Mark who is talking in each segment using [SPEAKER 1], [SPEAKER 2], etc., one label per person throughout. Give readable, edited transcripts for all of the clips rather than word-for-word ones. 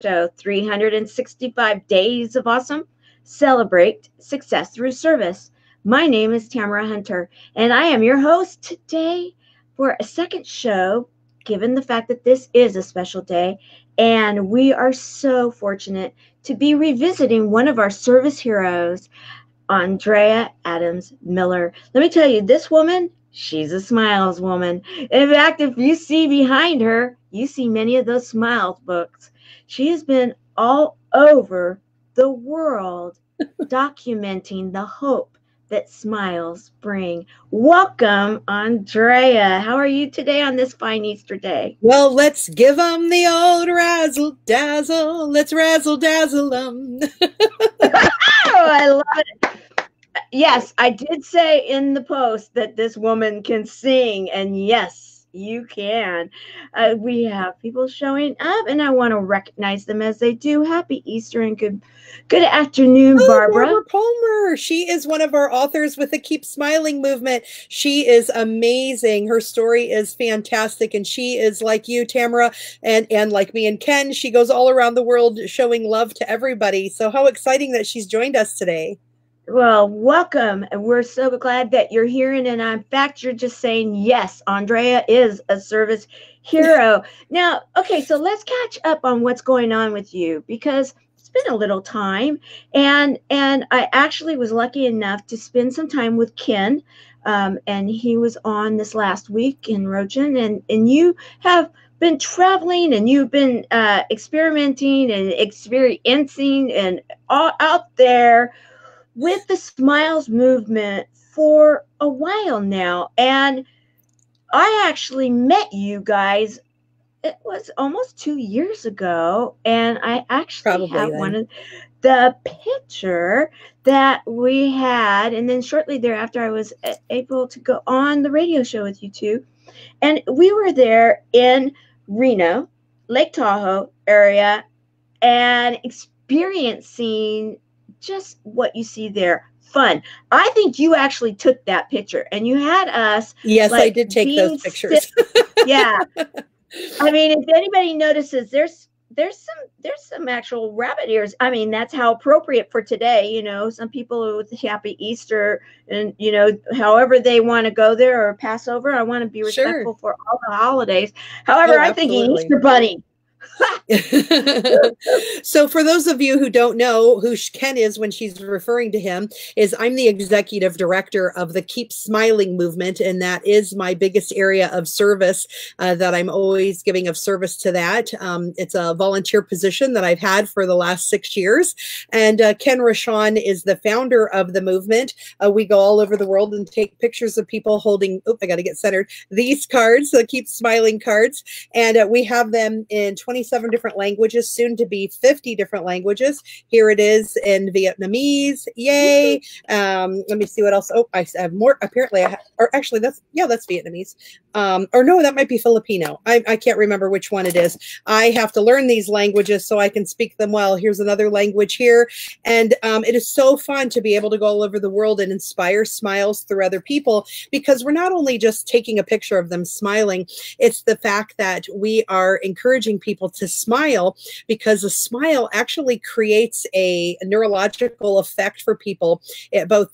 [SPEAKER 1] show, 365 Days of Awesome. Celebrate success through service. My name is Tamara Hunter, and I am your host today for a second show, given the fact that this is a special day. And we are so fortunate to be revisiting one of our service heroes, Andrea Adams Miller. Let me tell you, this woman, she's a smiles woman. In fact, if you see behind her, you see many of those smiles books. She has been all over the world documenting the hope that smiles bring. Welcome, Andrea. How are you today on this fine Easter day?
[SPEAKER 2] Well, let's give them the old razzle dazzle. Let's razzle dazzle them.
[SPEAKER 1] Oh, I love it. Yes, I did say in the post that this woman can sing, and yes, you can. We have people showing up, and I want to recognize them as they do. Happy Easter and good afternoon,
[SPEAKER 2] Oh,
[SPEAKER 1] Barbara.
[SPEAKER 2] Barbara Palmer. She is one of our authors with the Keep Smiling movement. She is amazing. Her story is fantastic, and she is like you, Tamara, and like me and Ken. She goes all around the world showing love to everybody. So how exciting that she's joined us today.
[SPEAKER 1] Well, welcome. And we're so glad that you're here. And in fact, you're just saying, yes, Andrea is a service hero. Now, okay, so let's catch up on what's going on with you because it's been a little time. And I actually was lucky enough to spend some time with Ken. And he was on this last week in Rojan. And you have been traveling and you've been experimenting and experiencing and all out there with the Smiles movement for a while now. And I actually met you guys, it was almost 2 years ago. And I actually have one of the picture that we had. And then shortly thereafter, I was able to go on the radio show with you two. And we were there in Reno, Lake Tahoe area, and experiencing just what you see there. Fun. I think you actually took that picture and you had us.
[SPEAKER 2] Yes, I did take those pictures.
[SPEAKER 1] Yeah. I mean, if anybody notices, there's some actual rabbit ears. I mean, that's how appropriate for today. You know, some people with Happy Easter and, you know, however they want to go there or Passover. I want to be respectful for all the holidays. However, I'm thinking Easter Bunny.
[SPEAKER 2] So for those of you who don't know who Ken is when she's referring to him, is I'm the executive director of the Keep Smiling movement, and that is my biggest area of service that I'm always giving of service to that. It's a volunteer position that I've had for the last 6 years, and Ken Rashawn is the founder of the movement. We go all over the world and take pictures of people holding, oh, I got to get centered, these cards, the Keep Smiling cards, and we have them in 27 different languages, soon to be 50 different languages. Here it is in Vietnamese. Yay. Let me see what else. Oh, I have more. Apparently, or actually, that's Vietnamese. Or no, that might be Filipino. I can't remember which one it is. I have to learn these languages so I can speak them well. Here's another language here. And it is so fun to be able to go all over the world and inspire smiles through other people, because we're not only just taking a picture of them smiling, it's the fact that we are encouraging people to smile, because a smile actually creates a neurological effect for people, both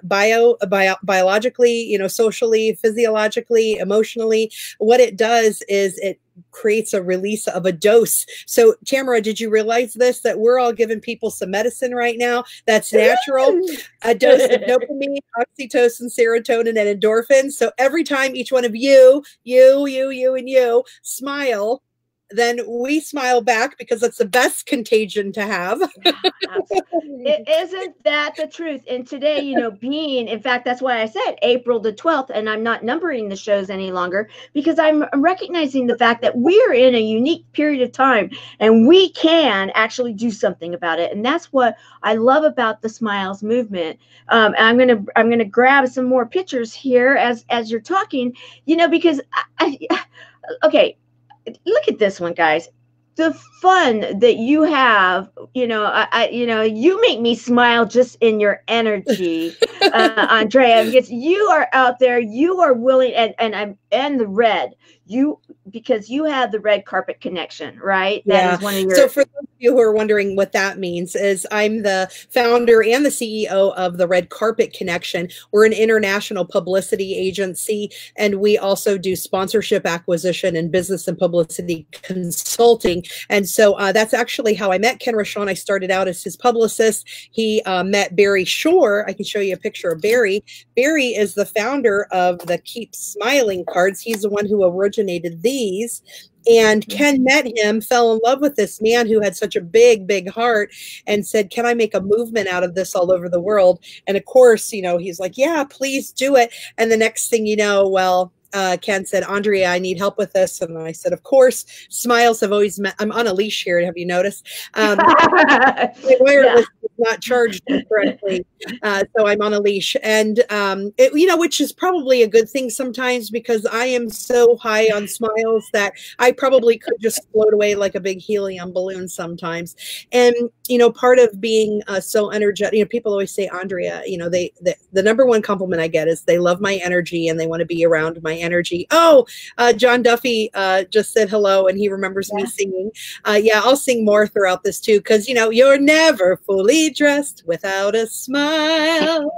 [SPEAKER 2] biologically, you know, socially, physiologically, emotionally. What it does is it creates a release of a dose. So Tamara, did you realize this, that we're all giving people some medicine right now that's natural, a dose of dopamine, oxytocin, serotonin, and endorphins. So every time each one of you and you smile, then we smile back, because that's the best contagion to have.
[SPEAKER 1] Isn't that the truth? And today, you know, in fact, that's why I said April the 12th, and I'm not numbering the shows any longer, because I'm recognizing the fact that we're in a unique period of time and we can actually do something about it. And that's what I love about the Smiles movement. And I'm gonna grab some more pictures here as you're talking, you know, because okay, look at this one, guys. the fun that you have, you make me smile just in your energy, Andrea, because you are out there, you are willing, and the red, because you have the red carpet connection, right? That is one of your.
[SPEAKER 2] So for those of you who are wondering what that means, is I'm the founder and the CEO of the Red Carpet Connection. We're an international publicity agency, and we also do sponsorship acquisition and business and publicity consulting. And so that's actually how I met Ken Rochon. I started out as his publicist. He met Barry Shore. I can show you a picture of Barry. Barry is the founder of the Keep Smiling cards. He's the one who originated these. And Ken met him, fell in love with this man who had such a big, big heart, and said, can I make a movement out of this all over the world? And of course, he's like, yeah, please do it. And the next thing you know, well, Ken said, Andrea, I need help with this. And I said, of course. Smiles have always met. I'm on a leash here. Have you noticed? My wireless is not charged correctly. So I'm on a leash. And, which is probably a good thing sometimes, because I am so high on smiles that I probably could just float away like a big helium balloon sometimes. And, part of being so energetic, people always say, Andrea, the number one compliment I get is they love my energy and they want to be around my energy. Oh, John Duffy just said hello, and he remembers me singing. I'll sing more throughout this too, because you're never fully dressed without a smile.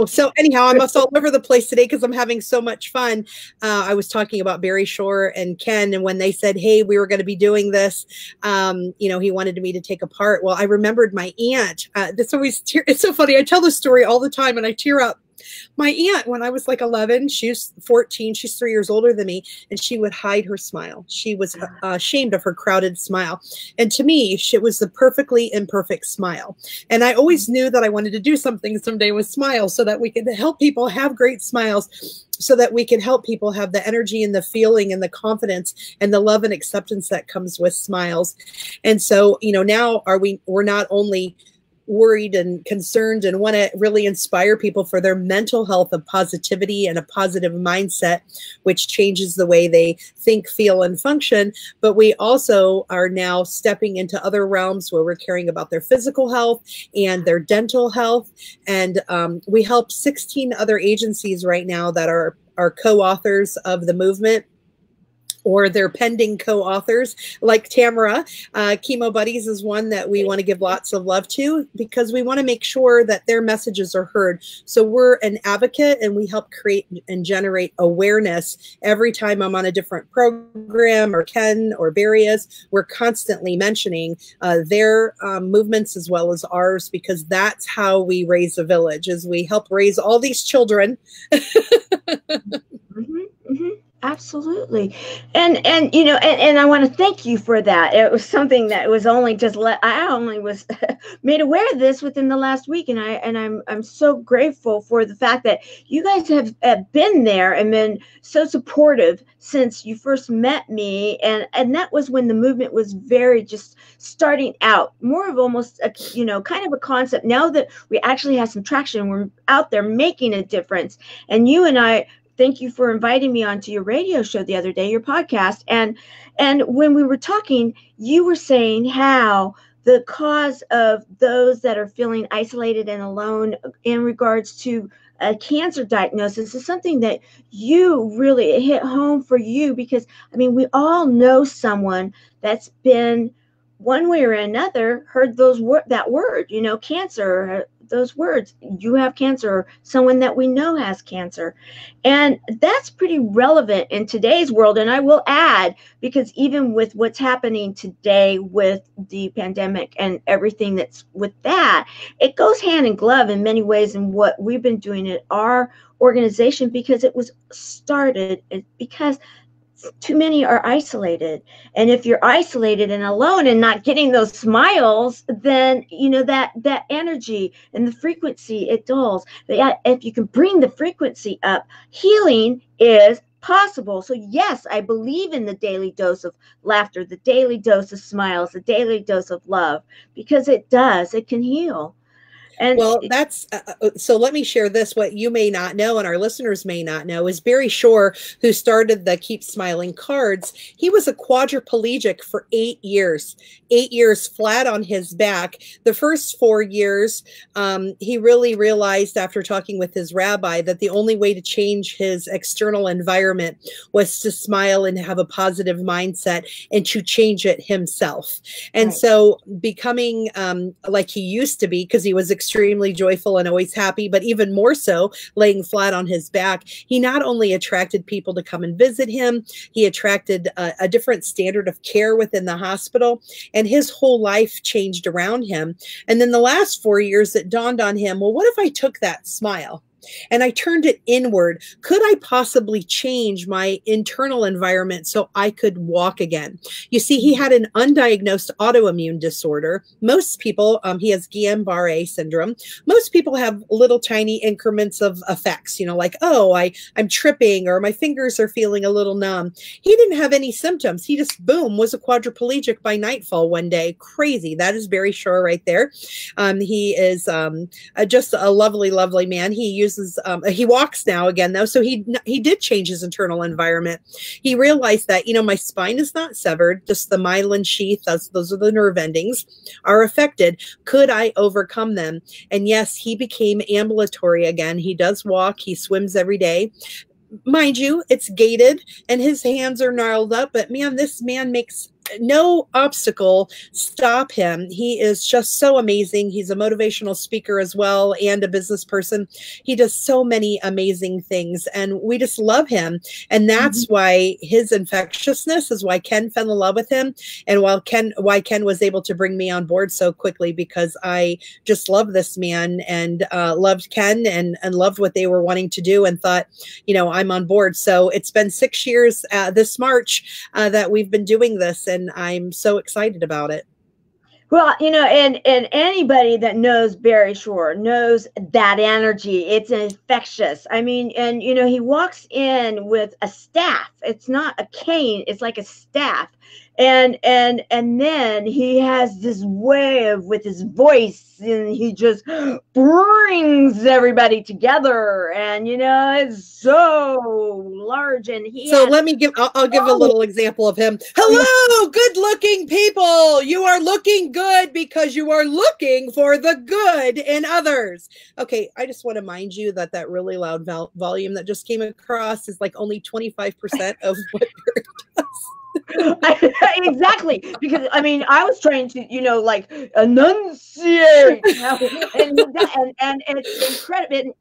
[SPEAKER 2] So anyhow, I'm all over the place today because I'm having so much fun. I was talking about Barry Shore and Ken, and when they said, hey, we were going to be doing this, he wanted me to take a part. Well, I remembered my aunt. It's so funny. I tell this story all the time and I tear up. My aunt, when I was like 11, she was 14, she's 3 years older than me, and she would hide her smile. She was ashamed of her crowded smile. And to me, it was the perfectly imperfect smile. And I always knew that I wanted to do something someday with smiles so that we could help people have great smiles, so that we can help people have the energy and the feeling and the confidence and the love and acceptance that comes with smiles. And so, now we're not only worried and concerned and want to really inspire people for their mental health of positivity and a positive mindset, which changes the way they think, feel, and function. But we also are now stepping into other realms where we're caring about their physical health and their dental health. And we help 16 other agencies right now that are co-authors of the movement, or they're pending co-authors, like Tamara. Chemo Buddies is one that we want to give lots of love to, because we want to make sure that their messages are heard. So we're an advocate, and we help create and generate awareness. Every time I'm on a different program, or Ken or Barry is, we're constantly mentioning their movements as well as ours, because that's how we raise a village, is we help raise all these children.
[SPEAKER 1] Absolutely. And I want to thank you for that. It was something that was only just I only was made aware of this within the last week. And I'm so grateful for the fact that you guys have been there and been so supportive since you first met me. And that was when the movement was very just starting out, more of almost a, kind of a concept. Now that we actually have some traction, we're out there making a difference. And you and I, thank you for inviting me onto your radio show the other day, your podcast. And when we were talking, you were saying how the cause of those that are feeling isolated and alone in regards to a cancer diagnosis is something that you really hit home for you, because, we all know someone that's been one way or another heard that word, cancer, those words, you have cancer, or someone that we know has cancer. And that's pretty relevant in today's world. And I will add, because even with what's happening today with the pandemic and everything that's with that, it goes hand in glove in many ways in what we've been doing at our organization, because it was started because too many are isolated. And if you're isolated and alone and not getting those smiles, then that energy and the frequency, it dulls. But if you can bring the frequency up, healing is possible. So yes, I believe in the daily dose of laughter, the daily dose of smiles, the daily dose of love, because it can heal. And
[SPEAKER 2] Well, that's so let me share this. What you may not know, and our listeners may not know, is Barry Shore, who started the Keep Smiling cards. He was a quadriplegic for 8 years, 8 years flat on his back. The first 4 years, he really realized after talking with his rabbi that the only way to change his external environment was to smile and have a positive mindset and to change it himself. And
[SPEAKER 1] right.
[SPEAKER 2] so becoming like he used to be, because he was extremely joyful and always happy, but even more so laying flat on his back, he not only attracted people to come and visit him, he attracted a different standard of care within the hospital, and his whole life changed around him. And then the last 4 years, it dawned on him, well, what if I took that smile and I turned it inward? Could I possibly change my internal environment so I could walk again? You see, he had an undiagnosed autoimmune disorder. Most people, he has Guillain-Barré syndrome. Most people have little tiny increments of effects, you know, like, oh, I'm tripping, or my fingers are feeling a little numb. He didn't have any symptoms. He just, boom, was a quadriplegic by nightfall one day. Crazy. That is Barry Shore right there. He is just a lovely, lovely man. He uses he walks now again, though, so he did change his internal environment. He realized that, you know, my spine is not severed, just the myelin sheath, those are the nerve endings, are affected. Could I overcome them? And yes, he became ambulatory again. He does walk, he swims every day. Mind you, it's gated and his hands are gnarled up, but man, this man makes no obstacle stop him. He is just so amazing. He's a motivational speaker as well and a business person. He does so many amazing things, and we just love him. And that's why his infectiousness is why Ken fell in love with him, and why Ken was able to bring me on board so quickly, because I just love this man and loved Ken and loved what they were wanting to do, and thought, you know, I'm on board. So it's been 6 years this March that we've been doing this, and I'm so excited about it.
[SPEAKER 1] Well, you know, and anybody that knows Barry Shore knows that energy. It's infectious. I mean, and you know, he walks in with a staff. It's not a cane. It's like a staff. And then he has this way of, with his voice, and he just brings everybody together, and you know, it's so large. And
[SPEAKER 2] let me give I'll give a little example of him. Hello, good looking people. You are looking good because you are looking for the good in others. Okay, I just want to mind you that that really loud volume that just came across is like only 25% of what Barry does.
[SPEAKER 1] Exactly, because I mean, I was trying to, you know, like enunciate, you know, and it's incredible,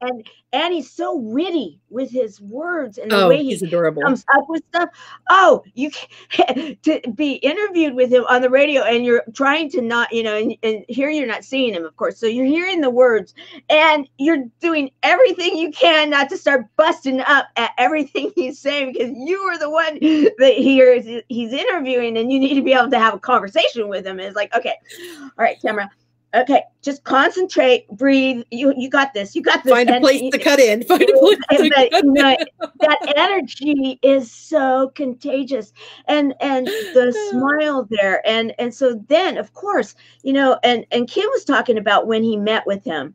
[SPEAKER 1] and he's so witty with his words and the way
[SPEAKER 2] he's adorable.
[SPEAKER 1] Comes up with stuff. Oh, you can, to be interviewed with him on the radio, and you're trying to not, you know, and here you're not seeing him, of course, so you're hearing the words, and you're doing everything you can not to start busting up at everything he's saying, because you are the one that he's interviewing, and you need to be able to have a conversation with him. And it's like, okay, all right, Tamara, okay, just concentrate, breathe. You got this. You got this.
[SPEAKER 2] Find a place to cut in. Find a place to cut in.
[SPEAKER 1] That energy is so contagious, and the smile there, and so then, of course, you know, and Kim was talking about when he met with him,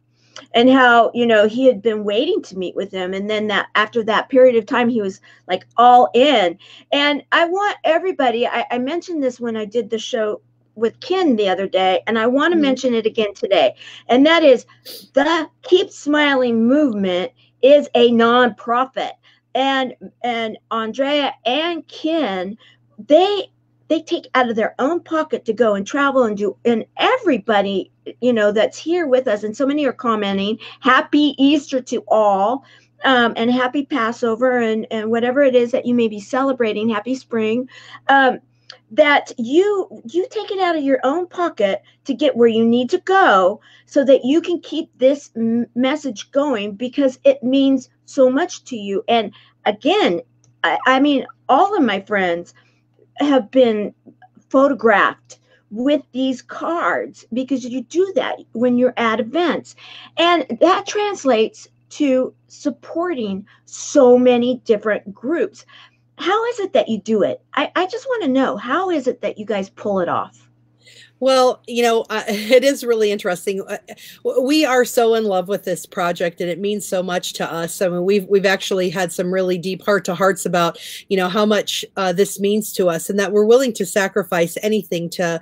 [SPEAKER 1] and how, you know, he had been waiting to meet with him, and then that after that period of time, he was like all in. And I want everybody, I mentioned this when I did the show with Ken the other day, and I want to mention it again today, and that is the Keep Smiling movement is a nonprofit, and Andrea and Ken, they take out of their own pocket to go and travel and do, and everybody, you know, that's here with us, and so many are commenting, happy Easter to all, and happy Passover, and whatever it is that you may be celebrating, happy spring, that you take it out of your own pocket to get where you need to go, so that you can keep this message going, because it means so much to you. And again, I mean, all of my friends have been photographed with these cards, because you do that when you're at events, and that translates to supporting so many different groups. How is it that you do it? I just want to know, how is it that you guys pull it off?
[SPEAKER 2] Well, it is really interesting. We are so in love with this project, and it means so much to us. I mean, we've actually had some really deep heart to hearts about, how much this means to us, and that we're willing to sacrifice anything to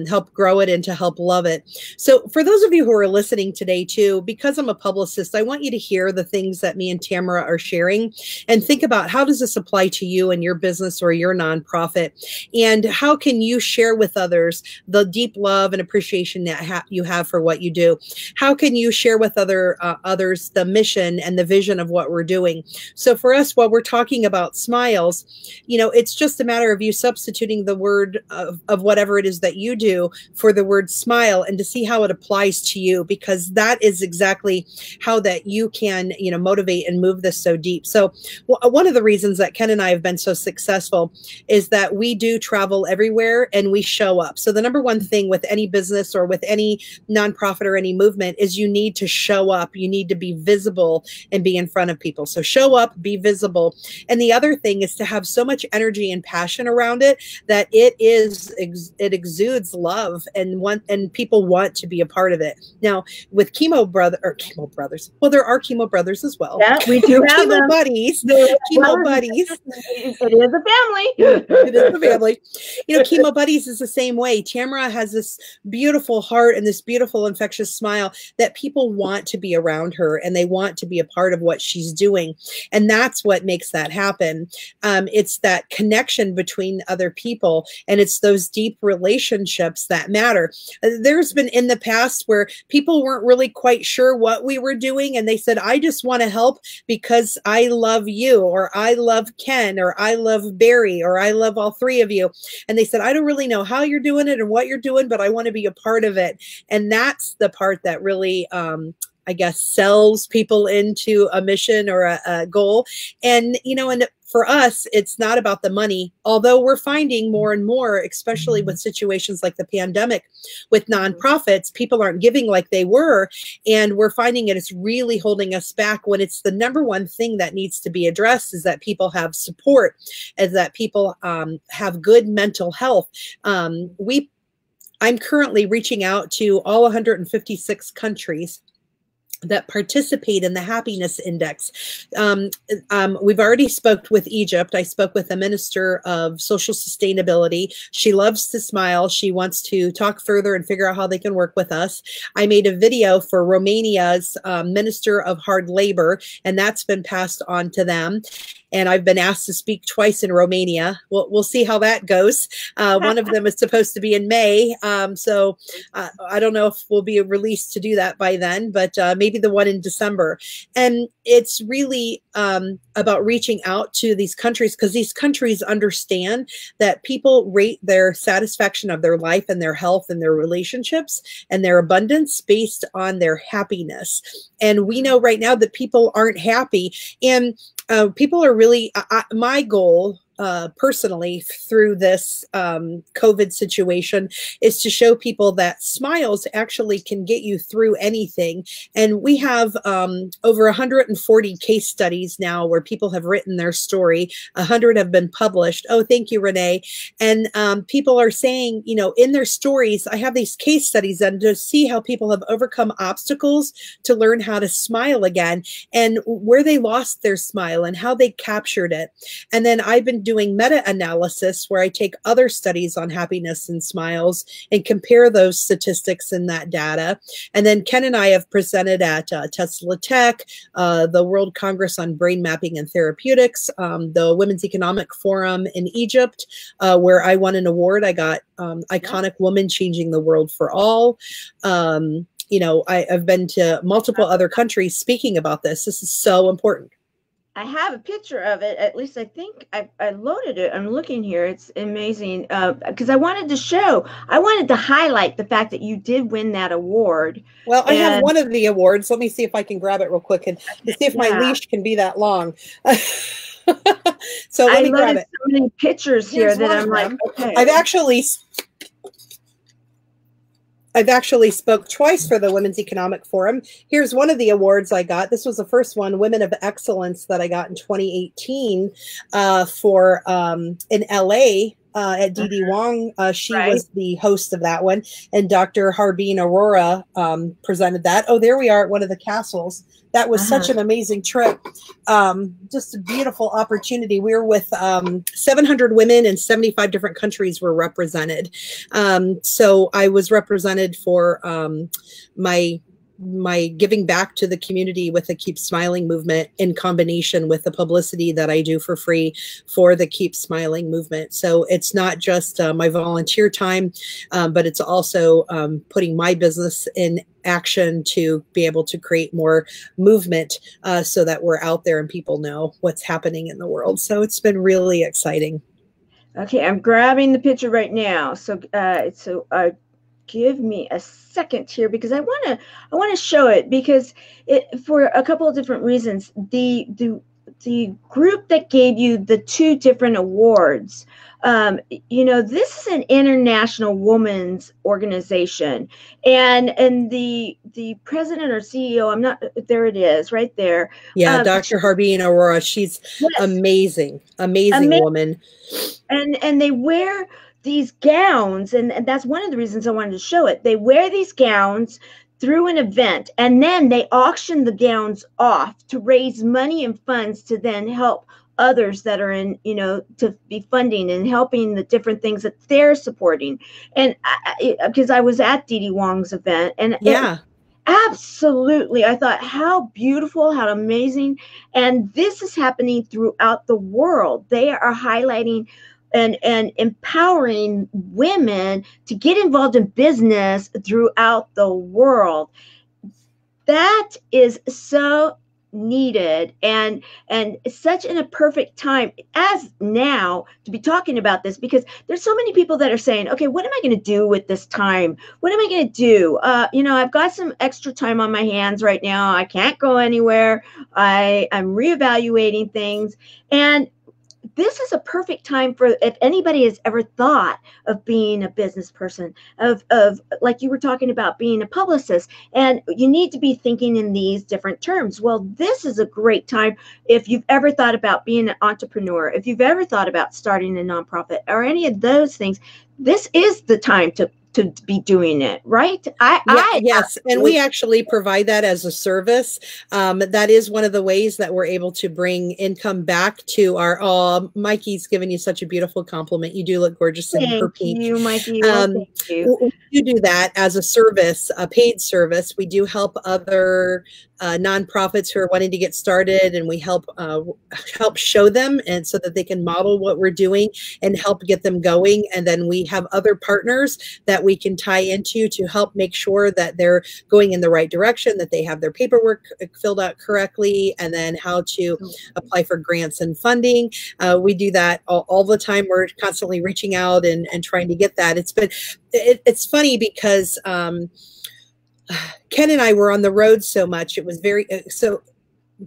[SPEAKER 2] help grow it and to help love it. So, for those of you who are listening today, too, because I'm a publicist, I want you to hear the things that me and Tamara are sharing, and think about how does this apply to you and your business or your nonprofit, and how can you share with others the deep love and appreciation that you have for what you do. How can you share with others the mission and the vision of what we're doing? So for us, while we're talking about smiles, it's just a matter of you substituting the word of whatever it is that you do for the word smile, and to see how it applies to you, because that is exactly how that you can, motivate and move this so deep. So one of the reasons that Ken and I have been so successful is that we do travel everywhere and we show up. So the number one thing with any business or with any nonprofit or any movement is you need to show up. You need to be visible and be in front of people. So show up, be visible. And the other thing is to have so much energy and passion around it that it exudes love, and people want to be a part of it. Now with Chemo Brothers, well, there are Chemo Brothers as well.
[SPEAKER 1] Yeah, we do have
[SPEAKER 2] Chemo
[SPEAKER 1] them.
[SPEAKER 2] Buddies. Chemo Buddies.
[SPEAKER 1] It is a family.
[SPEAKER 2] It is a family. Chemo Buddies is the same way. Tamara has this beautiful heart and this beautiful infectious smile that people want to be around her, and they want to be a part of what she's doing. And that's what makes that happen. It's that connection between other people, and it's those deep relationships that matter. There's been in the past where people weren't really quite sure what we were doing, and they said, I just want to help because I love you, or I love Ken, or I love Barry, or I love all three of you. And they said, I don't really know how you're doing it and what you're doing, but I want to be a part of it. And that's the part that really, I guess, sells people into a mission or a goal. And, and for us, it's not about the money, although we're finding more and more, especially with situations like the pandemic, with nonprofits, people aren't giving like they were. And we're finding it's really holding us back, when it's the number one thing that needs to be addressed is that people have support, is that people have good mental health. I'm currently reaching out to all 156 countries that participate in the happiness index. We've already spoke with Egypt. I spoke with the Minister of Social Sustainability. She loves to smile. She wants to talk further and figure out how they can work with us. I made a video for Romania's Minister of Hard Labor, and that's been passed on to them. And I've been asked to speak twice in Romania. We'll see how that goes. One of them is supposed to be in May. So I don't know if we'll be released to do that by then, but maybe the one in December. And it's really about reaching out to these countries, because these countries understand that people rate their satisfaction of their life and their health and their relationships and their abundance based on their happiness. And we know right now that people aren't happy, and people are really, my goal personally through this COVID situation is to show people that smiles actually can get you through anything. And we have over 140 case studies now where people have written their story. 100 have been published. Oh, thank you, Renee. And people are saying, in their stories, I have these case studies, and to see how people have overcome obstacles to learn how to smile again, and where they lost their smile and how they captured it. And then I've been doing meta-analysis where I take other studies on happiness and smiles and compare those statistics in that data. And then Ken and I have presented at Tesla Tech, the World Congress on Brain Mapping and Therapeutics, the Women's Economic Forum in Egypt, where I won an award. I got Iconic Woman Changing the World for All. I've been to multiple other countries speaking about this. This is so important.
[SPEAKER 1] I have a picture of it. At least I think I loaded it. I'm looking here. It's amazing because I wanted to highlight the fact that you did win that award.
[SPEAKER 2] Well, I have one of the awards. Let me see if I can grab it real quick and see if my leash can be that long. So let me grab it.
[SPEAKER 1] So many pictures here that I'm like, okay.
[SPEAKER 2] I've actually spoke twice for the Women's Economic Forum. Here's one of the awards I got. This was the first one, Women of Excellence, that I got in 2018 in LA. at Dee Wong. She
[SPEAKER 1] Right.
[SPEAKER 2] was the host of that one, and Dr. Harbeen Aurora presented that. Oh, there we are at one of the castles. That was such an amazing trip. Just a beautiful opportunity. We were with 700 women in 75 different countries were represented. So I was represented for my giving back to the community with the Keep Smiling movement in combination with the publicity that I do for free for the Keep Smiling movement. So it's not just my volunteer time, but it's also putting my business in action to be able to create more movement so that we're out there and people know what's happening in the world. So it's been really exciting.
[SPEAKER 1] Okay, I'm grabbing the picture right now. So give me a second here because I want to show it because for a couple of different reasons. The group that gave you the 2 different awards, this is an international women's organization, and the president or CEO, I'm not, there it is right there.
[SPEAKER 2] Yeah, Dr. Harbeen Aurora, she's amazing woman.
[SPEAKER 1] And they wear these gowns, and that's one of the reasons I wanted to show it. They wear these gowns through an event, and then they auction the gowns off to raise money and funds to then help others that are in, to be funding and helping the different things that they're supporting. And because I was at Dee Wong's event, and absolutely, I thought, how beautiful, how amazing. And this is happening throughout the world. They are highlighting and empowering women to get involved in business throughout the world. That is so needed and such in a perfect time as now to be talking about this, because there's so many people that are saying, okay, what am I going to do with this time? What am I going to do? I've got some extra time on my hands right now. I can't go anywhere. I'm reevaluating things, and this is a perfect time for, if anybody has ever thought of being a business person, of like you were talking about, being a publicist, and you need to be thinking in these different terms. Well, this is a great time if you've ever thought about being an entrepreneur, if you've ever thought about starting a nonprofit or any of those things. This is the time to be doing it, right?
[SPEAKER 2] Yes, and we actually provide that as a service. That is one of the ways that we're able to bring income back to our. Oh, Mikey's given you such a beautiful compliment. You do look gorgeous in her peach.
[SPEAKER 1] Thank you, Mikey. Well, thank you.
[SPEAKER 2] We do that as a service, a paid service. We do help other nonprofits who are wanting to get started, and we help show them, and so that they can model what we're doing and help get them going. And then we have other partners that we can tie into to help make sure that they're going in the right direction, that they have their paperwork filled out correctly, and then how to apply for grants and funding. We do that all the time. We're constantly reaching out and trying to get that. It's funny because Ken and I were on the road so much. It was very so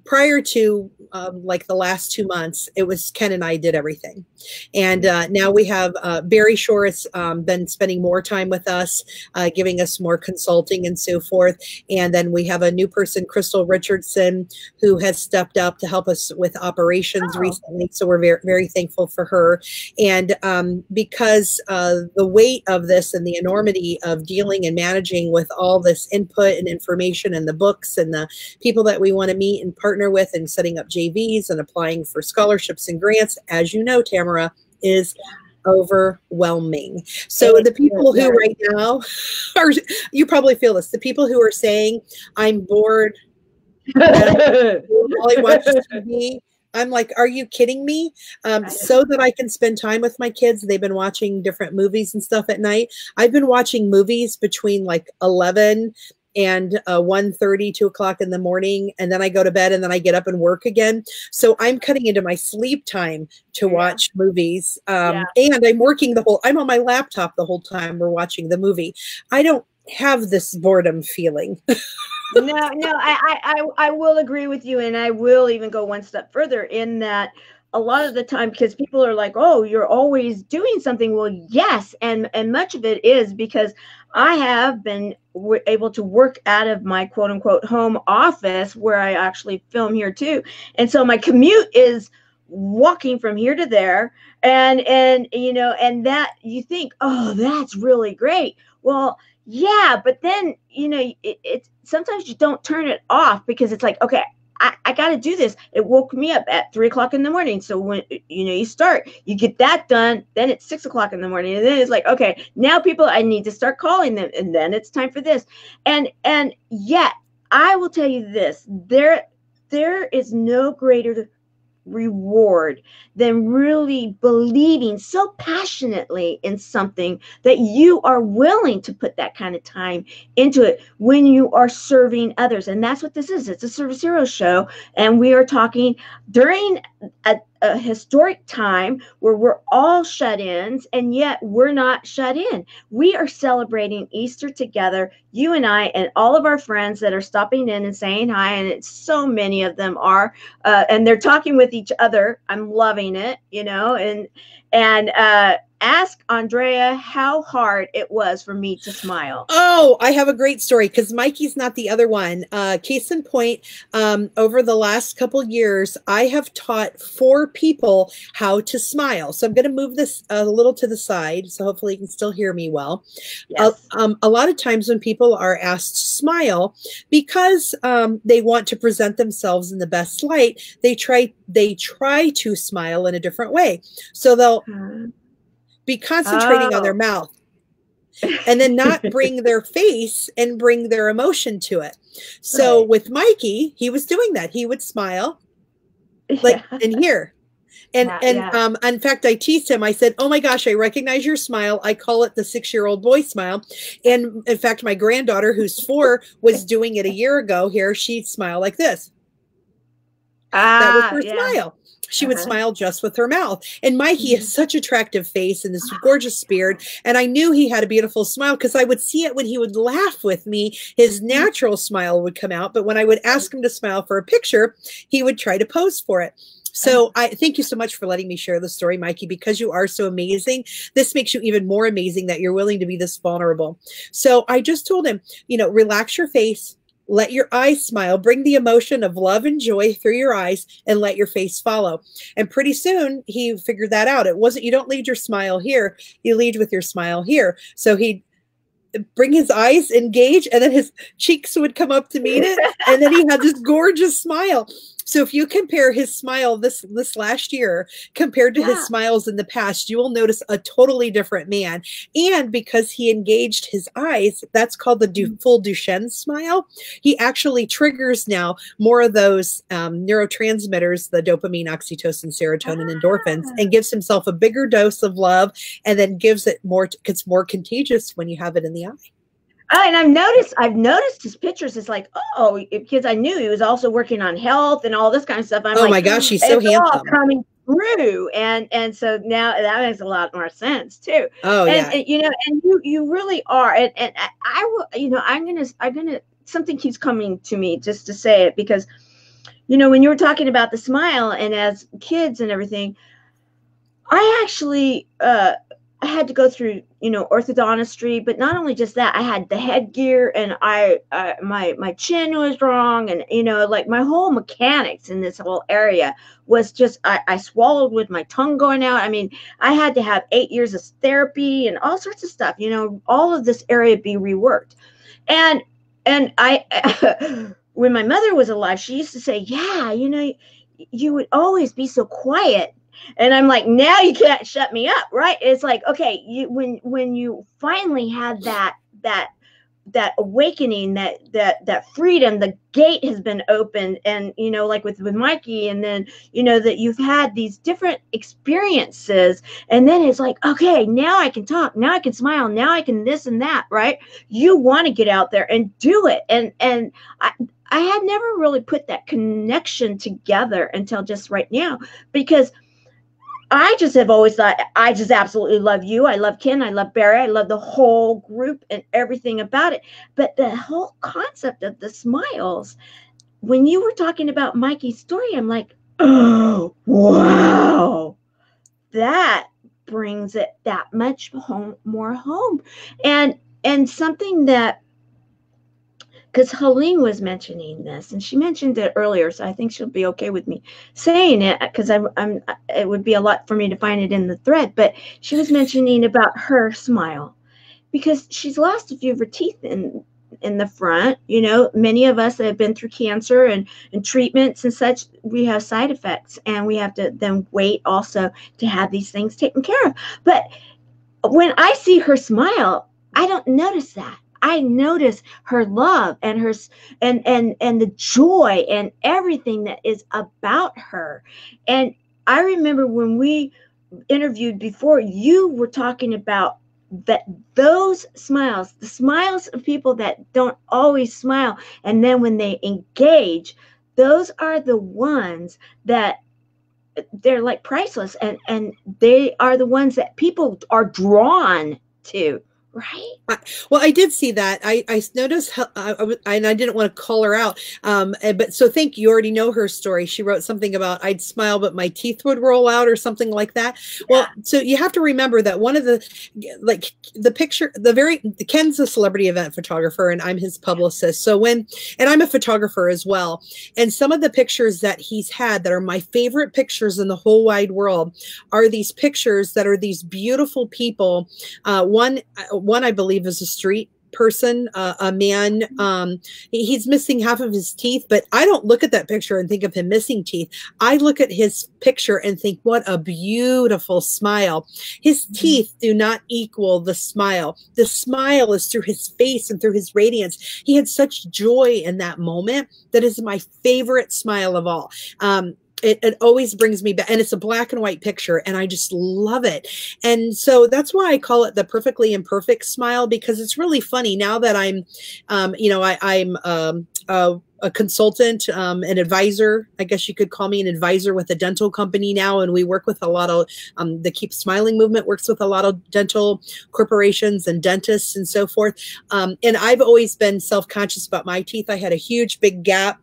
[SPEAKER 2] prior to like the last 2 months, it was Ken and I did everything. And now we have Barry Shore has been spending more time with us, giving us more consulting and so forth. And then we have a new person, Crystal Richardson, who has stepped up to help us with operations recently. So we're very, very thankful for her. And because the weight of this and the enormity of dealing and managing with all this input and information and the books and the people that we want to meet and partner with and setting up JVs and applying for scholarships and grants, as you know, Tamara, is overwhelming. So the people who right now are, you probably feel this, the people who are saying, I'm bored, all I watch is TV, I'm like, are you kidding me? So that I can spend time with my kids. They've been watching different movies and stuff at night. I've been watching movies between like 11 and 1:30, 2 o'clock in the morning. And then I go to bed and then I get up and work again. So I'm cutting into my sleep time to watch movies. And I'm working I'm on my laptop the whole time we're watching the movie. I don't have this boredom feeling.
[SPEAKER 1] No, I will agree with you. And I will even go one step further in that a lot of the time, because people are like, oh, you're always doing something. Well, yes. And much of it is because I have been able to work out of my quote unquote home office where I actually film here too. And so my commute is walking from here to there, and you know, and that you think, oh, that's really great. Well, yeah, but then, you know, it sometimes you don't turn it off because it's like, okay, I got to do this. It woke me up at 3 o'clock in the morning. So when, you know, you start, you get that done, then it's 6 o'clock in the morning. And then it's like, okay, now people, I need to start calling them. And then it's time for this. And yet I will tell you this, there is no greater reward than really believing so passionately in something that you are willing to put that kind of time into it when you are serving others. And that's what this is. It's a Service Hero show, and we are talking during a historic time where we're all shut-ins, and yet we're not shut in. We are celebrating Easter together, you and I and all of our friends that are stopping in and saying hi, and it's so many of them are, and they're talking with each other. I'm loving it, you know, and ask Andrea how hard it was for me to smile.
[SPEAKER 2] Oh, I have a great story because Mikey's not the other one. Case in point, over the last couple years, I have taught 4 people how to smile. So I'm going to move this a little to the side, so hopefully you can still hear me well.
[SPEAKER 1] Yes.
[SPEAKER 2] A lot of times when people are asked to smile, because they want to present themselves in the best light, they try to smile in a different way. So they'll be concentrating on their mouth and then not bring their face and bring their emotion to it. So with Mikey, he was doing that. He would smile like in here. And in fact, I teased him. I said, oh my gosh, I recognize your smile. I call it the 6-year-old boy smile. And in fact, my granddaughter, who's 4, was doing it a year ago here. She'd smile like this. That was her smile. She would smile just with her mouth. And Mikey has such attractive face and this gorgeous beard. And I knew he had a beautiful smile because I would see it when he would laugh with me. His natural smile would come out. But when I would ask him to smile for a picture, he would try to pose for it. So I thank you so much for letting me share the story, Mikey, because you are so amazing. This makes you even more amazing that you're willing to be this vulnerable. So I just told him, you know, relax your face. Let your eyes smile, bring the emotion of love and joy through your eyes and let your face follow. And pretty soon he figured that out. It wasn't, you don't lead your smile here, you lead with your smile here. So he'd bring his eyes, engage, and then his cheeks would come up to meet it. And then he had this gorgeous smile. So if you compare his smile this last year compared to his smiles in the past, you will notice a totally different man. And because he engaged his eyes, that's called the full Duchenne smile. He actually triggers now more of those neurotransmitters, the dopamine, oxytocin, serotonin, endorphins, and gives himself a bigger dose of love, and then gives it more, it's more contagious when you have it in the eye.
[SPEAKER 1] And I've noticed his pictures. It's like, oh, because I knew he was also working on health and all this kind of stuff. I'm
[SPEAKER 2] oh
[SPEAKER 1] like,
[SPEAKER 2] my gosh, he's so handsome.
[SPEAKER 1] All coming through, and so now that makes a lot more sense too.
[SPEAKER 2] Oh yeah,
[SPEAKER 1] and you know, and you really are, and I will, you know, I'm gonna something keeps coming to me just to say it, because, you know, when you were talking about the smile and as kids and everything, I actually I had to go through, you know, orthodontistry, but not only just that, I had the headgear, and my chin was wrong, and, you know, like my whole mechanics in this whole area was just, I swallowed with my tongue going out. I mean, I had to have 8 years of therapy and all sorts of stuff, you know, all of this area be reworked. And I, when my mother was alive, she used to say, yeah, you know, you would always be so quiet. And I'm like, now you can't shut me up, right? It's like, okay, when you finally had that awakening, that freedom, the gate has been opened, and, you know, like with Mikey, and then, you know, that you've had these different experiences, and then it's like, okay, now I can talk, now I can smile, now I can this and that, right? You want to get out there and do it, and I had never really put that connection together until just right now, because I just have always thought, I just absolutely love you. I love Ken. I love Barry. I love the whole group and everything about it. But the whole concept of the smiles, when you were talking about Mikey's story, I'm like, oh, wow. That brings it that much more home. And something that because Helene was mentioning this, and she mentioned it earlier, so I think she'll be okay with me saying it, because it would be a lot for me to find it in the thread. But she was mentioning about her smile, because she's lost a few of her teeth in the front. You know, many of us that have been through cancer and treatments and such, we have side effects, and we have to then wait also to have these things taken care of. But when I see her smile, I don't notice that. I notice her love and her and the joy and everything that is about her. And I remember when we interviewed before, you were talking about that those smiles, the smiles of people that don't always smile, and then when they engage, those are the ones that they're like priceless, and they are the ones that people are drawn to, right?
[SPEAKER 2] Well, I did see that. I noticed, and I didn't want to call her out. But so think you already know her story. She wrote something about I'd smile, but my teeth would roll out or something like that. Yeah. Well, so you have to remember that one of the, like the picture, Ken's a celebrity event photographer and I'm his publicist. So and I'm a photographer as well. And some of the pictures that he's had that are my favorite pictures in the whole wide world are these pictures that are these beautiful people. One, I believe, is a street person, a man. He's missing half of his teeth, but I don't look at that picture and think of him missing teeth. I look at his picture and think, what a beautiful smile. His teeth do not equal the smile. The smile is through his face and through his radiance. He had such joy in that moment. That is my favorite smile of all. It always brings me back, and it's a black and white picture, and I just love it. And so that's why I call it the perfectly imperfect smile, because it's really funny now that I'm, I'm a consultant, an advisor. I guess you could call me an advisor with a dental company now. And we work with a lot of, the Keep Smiling movement works with a lot of dental corporations and dentists and so forth. And I've always been self-conscious about my teeth. I had a huge, big gap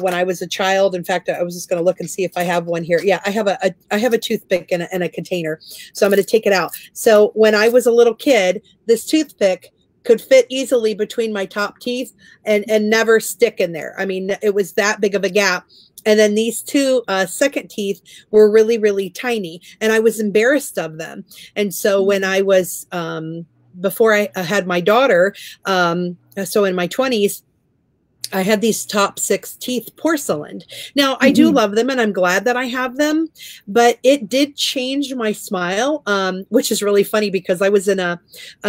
[SPEAKER 2] when I was a child. In fact, I was just going to look and see if I have one here. Yeah, I have a toothpick in a container. So I'm going to take it out. So when I was a little kid, this toothpick could fit easily between my top teeth and never stick in there. I mean, it was that big of a gap. And then these two second teeth were really, really tiny, and I was embarrassed of them. And so when I was, before I had my daughter, so in my 20s, I had these top 6 teeth porcelained. Now, I do love them, and I'm glad that I have them, but it did change my smile, which is really funny because I was in a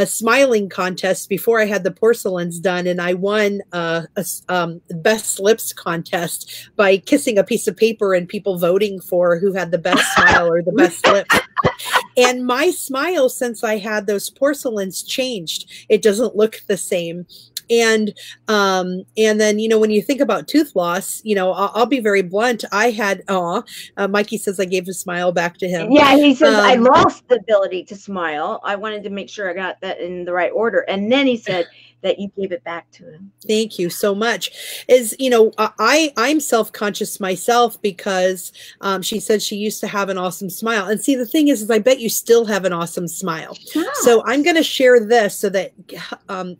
[SPEAKER 2] smiling contest before I had the porcelains done, and I won a best lips contest by kissing a piece of paper and people voting for who had the best smile or the best lips. And my smile, since I had those porcelains, changed. It doesn't look the same. And then, you know, when you think about tooth loss, you know, I'll be very blunt. I had, Mikey says I gave a smile back to him.
[SPEAKER 1] Yeah, he says I lost the ability to smile. I wanted to make sure I got that in the right order. And then he said that you gave it back to him.
[SPEAKER 2] Thank you so much. Is, you know, I'm self-conscious myself because she said she used to have an awesome smile. And see, the thing is I bet you still have an awesome smile. Yeah. So I'm going to share this so that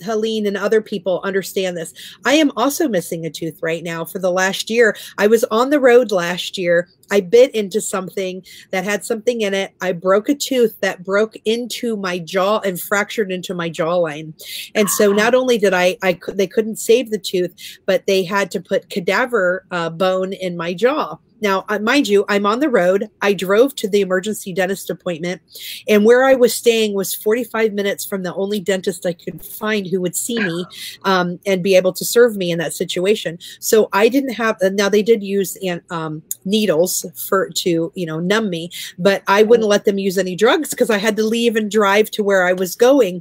[SPEAKER 2] Helene and other people understand this. I am also missing a tooth right now. For the last year, I was on the road last year. I bit into something that had something in it. I broke a tooth that broke into my jaw and fractured into my jawline. And so not only did they couldn't save the tooth, but they had to put cadaver bone in my jaw. Now, mind you, I'm on the road. I drove to the emergency dentist appointment, and where I was staying was 45 minutes from the only dentist I could find who would see me and be able to serve me in that situation. So I didn't have, now they did use needles to, you know, numb me, but I wouldn't let them use any drugs because I had to leave and drive to where I was going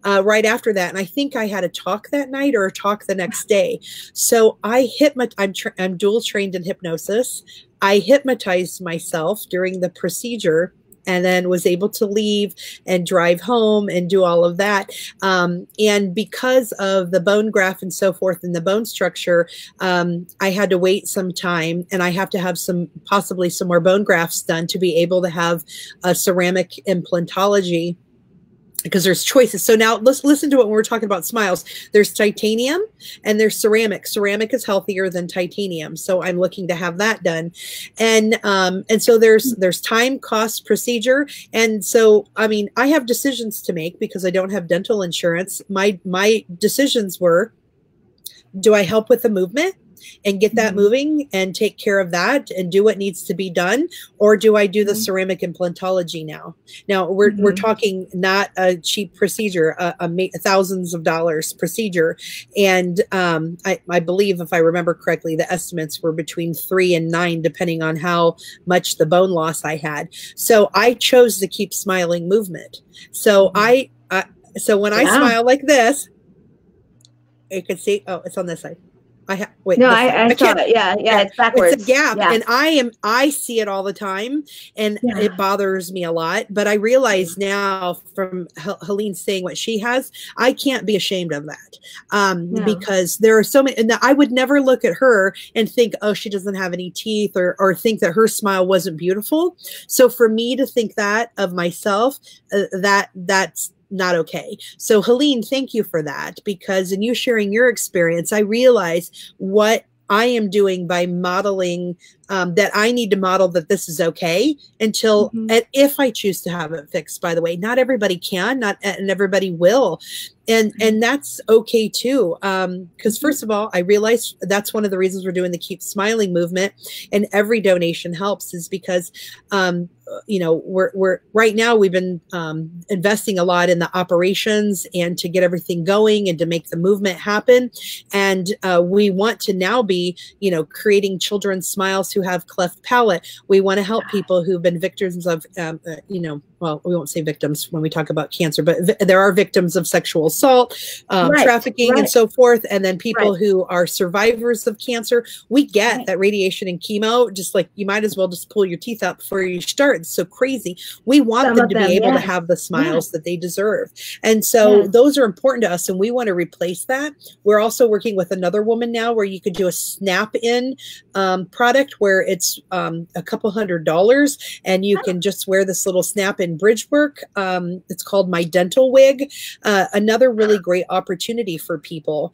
[SPEAKER 2] right after that. And I think I had a talk that night or a talk the next day. So I'm dual trained in hypnosis. I hypnotized myself during the procedure and then was able to leave and drive home and do all of that. And because of the bone graft and so forth and the bone structure, I had to wait some time, and I have to have possibly some more bone grafts done to be able to have a ceramic implantology because there's choices. So now let's listen to what we're talking about smiles. There's titanium and there's ceramic. Ceramic is healthier than titanium. So I'm looking to have that done. And so there's time, cost, procedure. And so, I mean, I have decisions to make because I don't have dental insurance. My decisions were, do I help with the movement and get that moving and take care of that and do what needs to be done? Or do I do the ceramic implantology now? Now we're talking not a cheap procedure, a thousands of dollars procedure. And I believe, if I remember correctly, the estimates were between 3 and 9, depending on how much the bone loss I had. So I chose the Keep Smiling movement. So so when I smile like this, you can see, oh, it's on this side. Wait,
[SPEAKER 1] no, I saw it. Yeah, it's backwards.
[SPEAKER 2] It's a gap, and I see it all the time, and it bothers me a lot. But I realize now, from Helene saying what she has, I can't be ashamed of that, because there are so many. And I would never look at her and think, oh, she doesn't have any teeth, or think that her smile wasn't beautiful. So for me to think that of myself, that's not okay. So Helene, thank you for that, because in you sharing your experience, I realize what I am doing by modeling, that I need to model that this is okay until, and if I choose to have it fixed, by the way, not everybody can, and everybody will. And that's okay too. Because first of all, I realize that's one of the reasons we're doing the Keep Smiling movement, and every donation helps, is because, you know, we're right now, we've been investing a lot in the operations and to get everything going and to make the movement happen. And we want to now be, you know, creating children's smiles who have cleft palate. We want to help people who've been victims of, you know, well, we won't say victims when we talk about cancer, but there are victims of sexual assault, trafficking, and so forth. And then people who are survivors of cancer. We get that radiation and chemo, just like, you might as well just pull your teeth out before you start. It's so crazy. We want them to be able to have the smiles that they deserve. And so those are important to us, and we want to replace that. We're also working with another woman now where you could do a snap-in product where it's a couple $100, and you can just wear this little snap-in bridge work. It's called My Dental Wig. Another really great opportunity for people.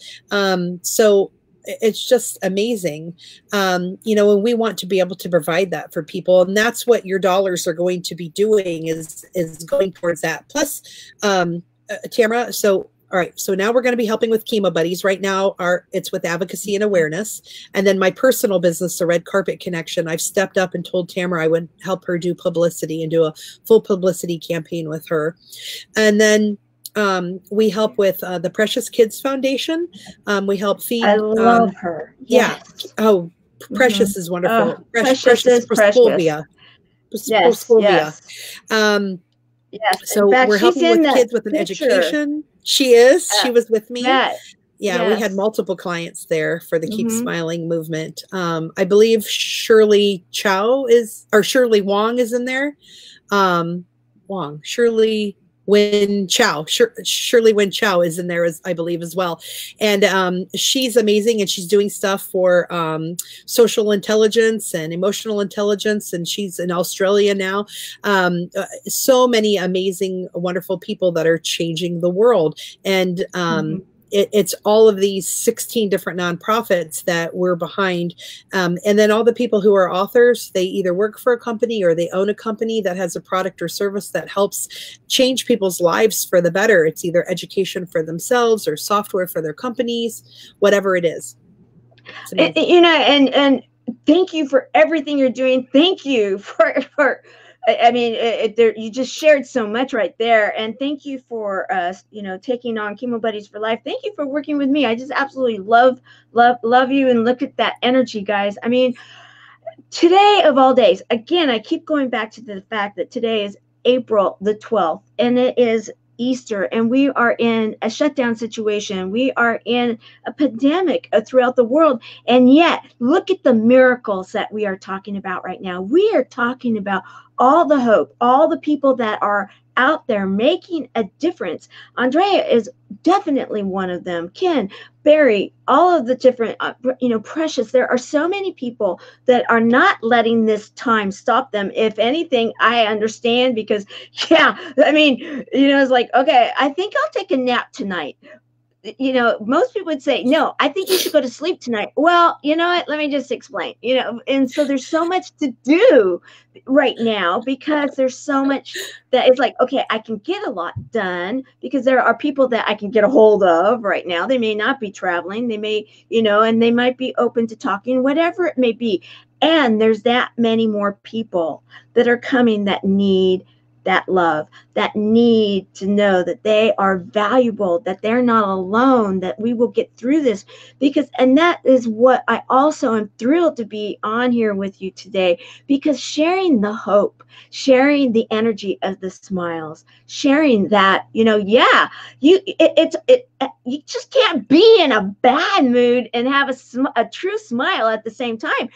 [SPEAKER 2] So it's just amazing. You know, and we want to be able to provide that for people. And that's what your dollars are going to be doing, is going towards that. Plus, Tamara, so all right, so now we're going to be helping with Chemo Buddies. Right now, it's with advocacy and awareness. And then my personal business, the Red Carpet Connection, I've stepped up and told Tamara I would help her do publicity and do a full publicity campaign with her. And then we help with the Precious Kids Foundation. We help feed.
[SPEAKER 1] I love her.
[SPEAKER 2] Yes. Yeah. Oh, Precious is wonderful.
[SPEAKER 1] Oh, Precious is precious. Yes. Yes.
[SPEAKER 2] So
[SPEAKER 1] fact,
[SPEAKER 2] we're helping with kids with an education. She is. She was with me. Yeah, we had multiple clients there for the Keep Smiling movement. I believe Shirley Wong is in there. Shirley Wynn Chow. Shirley Wynn Chow is in there, I believe, as well. And she's amazing, and she's doing stuff for social intelligence and emotional intelligence, and she's in Australia now. So many amazing, wonderful people that are changing the world. And it's all of these 16 different nonprofits that we're behind. And then all the people who are authors, they either work for a company or they own a company that has a product or service that helps change people's lives for the better. It's either education for themselves or software for their companies, whatever it is.
[SPEAKER 1] You know, and thank you for everything you're doing. Thank you for I mean, you just shared so much right there, and thank you for you know, taking on Chemo Buddies for Life. Thank you for working with me. I just absolutely love you, and look at that energy, guys. I mean, today of all days, again, I keep going back to the fact that today is April the 12th, and it is Easter, and we are in a shutdown situation. We are in a pandemic throughout the world, and yet look at the miracles that we are talking about right now. We are talking about all the hope, all the people that are out there making a difference. Andrea is definitely one of them. Ken, Barry, all of the different, Precious. There are so many people that are not letting this time stop them. If anything, I understand because, yeah, I mean, it's like, okay, I think I'll take a nap tonight. Most people would say, no, I think you should go to sleep tonight. Well, you know what? Let me just explain, and so there's so much to do right now because there's so much that it's like, okay, I can get a lot done because there are people that I can get a hold of right now. They may not be traveling. They may, and they might be open to talking, whatever it may be. And there's that many more people that are coming that need that love, that need to know that they are valuable, that they're not alone, that we will get through this. And that is what I also am thrilled to be on here with you today, because sharing the hope, sharing the energy of the smiles, sharing that, you just can't be in a bad mood and have a true smile at the same time.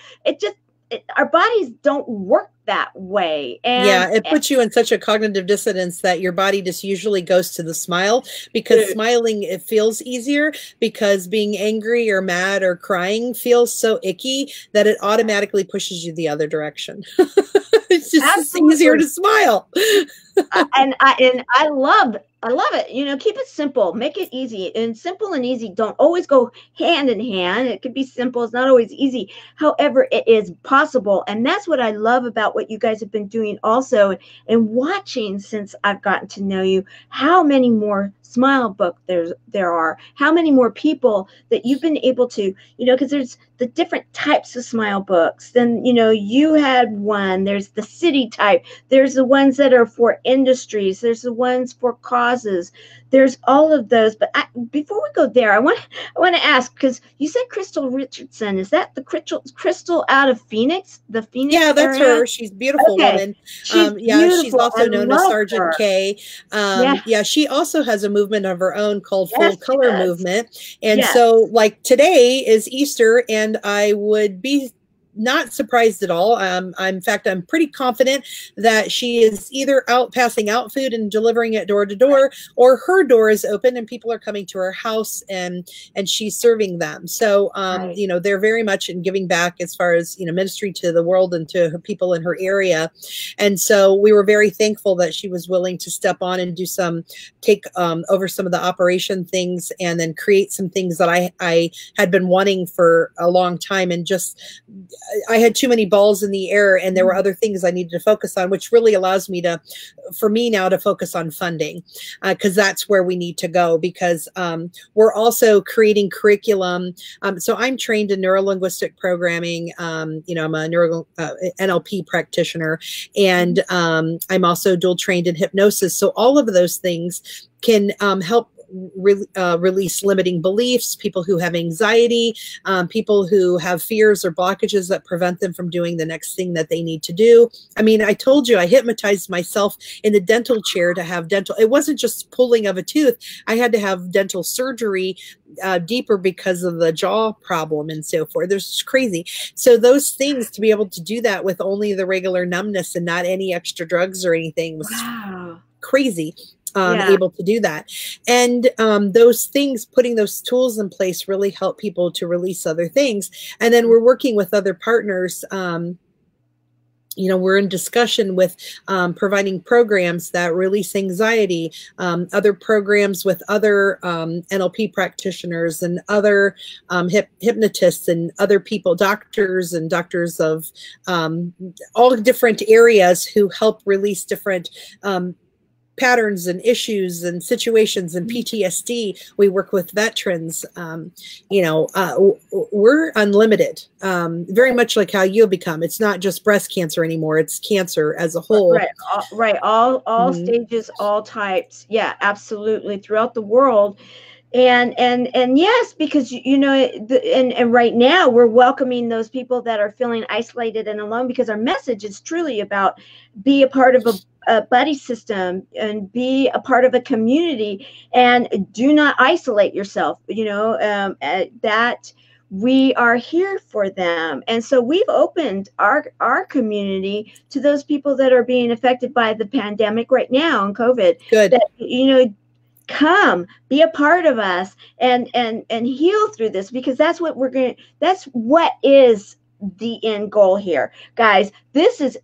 [SPEAKER 1] Our bodies don't work that way. And
[SPEAKER 2] it puts you in such a cognitive dissonance that your body just usually goes to the smile, because smiling, it feels easier, because being angry or mad or crying feels so icky that it automatically pushes you the other direction. It's just easier to smile.
[SPEAKER 1] And I love it. Keep it simple, make it easy. And simple and easy don't always go hand in hand. It could be simple, it's not always easy. However, it is possible. And that's what I love about what you guys have been doing also, and watching since I've gotten to know you, how many more smile book there are, how many more people that you've been able to, because there's the different types of smile books. Then, you had one, there's the city type, there's the ones that are for industries, there's the ones for causes, there's all of those. But before we go there, I want to ask, because you said Crystal Richardson, is that the Crystal out of Phoenix? The Phoenix
[SPEAKER 2] Yeah, that's
[SPEAKER 1] area?
[SPEAKER 2] her. She's a beautiful woman. She's also known as Sergeant K. She also has a movement of her own called Full Color Movement. And so, like, today is Easter, and I would be not surprised at all. In fact, I'm pretty confident that she is either out passing out food and delivering it door to door, or her door is open and people are coming to her house and she's serving them. So, they're very much in giving back as far as, ministry to the world and to her people in her area. And so we were very thankful that she was willing to step on and take over some of the operation things, and then create some things that I had been wanting for a long time. And just, I had too many balls in the air, and there were other things I needed to focus on, which really allows me for me now to focus on funding, because that's where we need to go, because we're also creating curriculum. So I'm trained in neurolinguistic programming. I'm a NLP practitioner, and I'm also dual trained in hypnosis. So all of those things can help release limiting beliefs, people who have anxiety, people who have fears or blockages that prevent them from doing the next thing that they need to do. I mean, I told you I hypnotized myself in the dental chair to have dental. It wasn't just pulling of a tooth. I had to have dental surgery deeper because of the jaw problem and so forth. It's crazy. So those things, to be able to do that with only the regular numbness and not any extra drugs or anything, was crazy. Able to do that. And those things, putting those tools in place, really help people to release other things. And then we're working with other partners. We're in discussion with providing programs that release anxiety, other programs with other NLP practitioners and other hypnotists and other people, doctors of all different areas, who help release different patterns and issues and situations and PTSD. We work with veterans. We're unlimited, very much like how you've become. It's not just breast cancer anymore. It's cancer as a whole.
[SPEAKER 1] Right. All stages, all types. Yeah, absolutely. Throughout the world. And yes, because, and right now we're welcoming those people that are feeling isolated and alone, because our message is truly about be a part of a buddy system and be a part of a community, and do not isolate yourself. That we are here for them. And so we've opened our community to those people that are being affected by the pandemic right now and COVID.
[SPEAKER 2] Good.
[SPEAKER 1] That, you know, come be a part of us and heal through this, because that's what that's what is the end goal here, guys. This is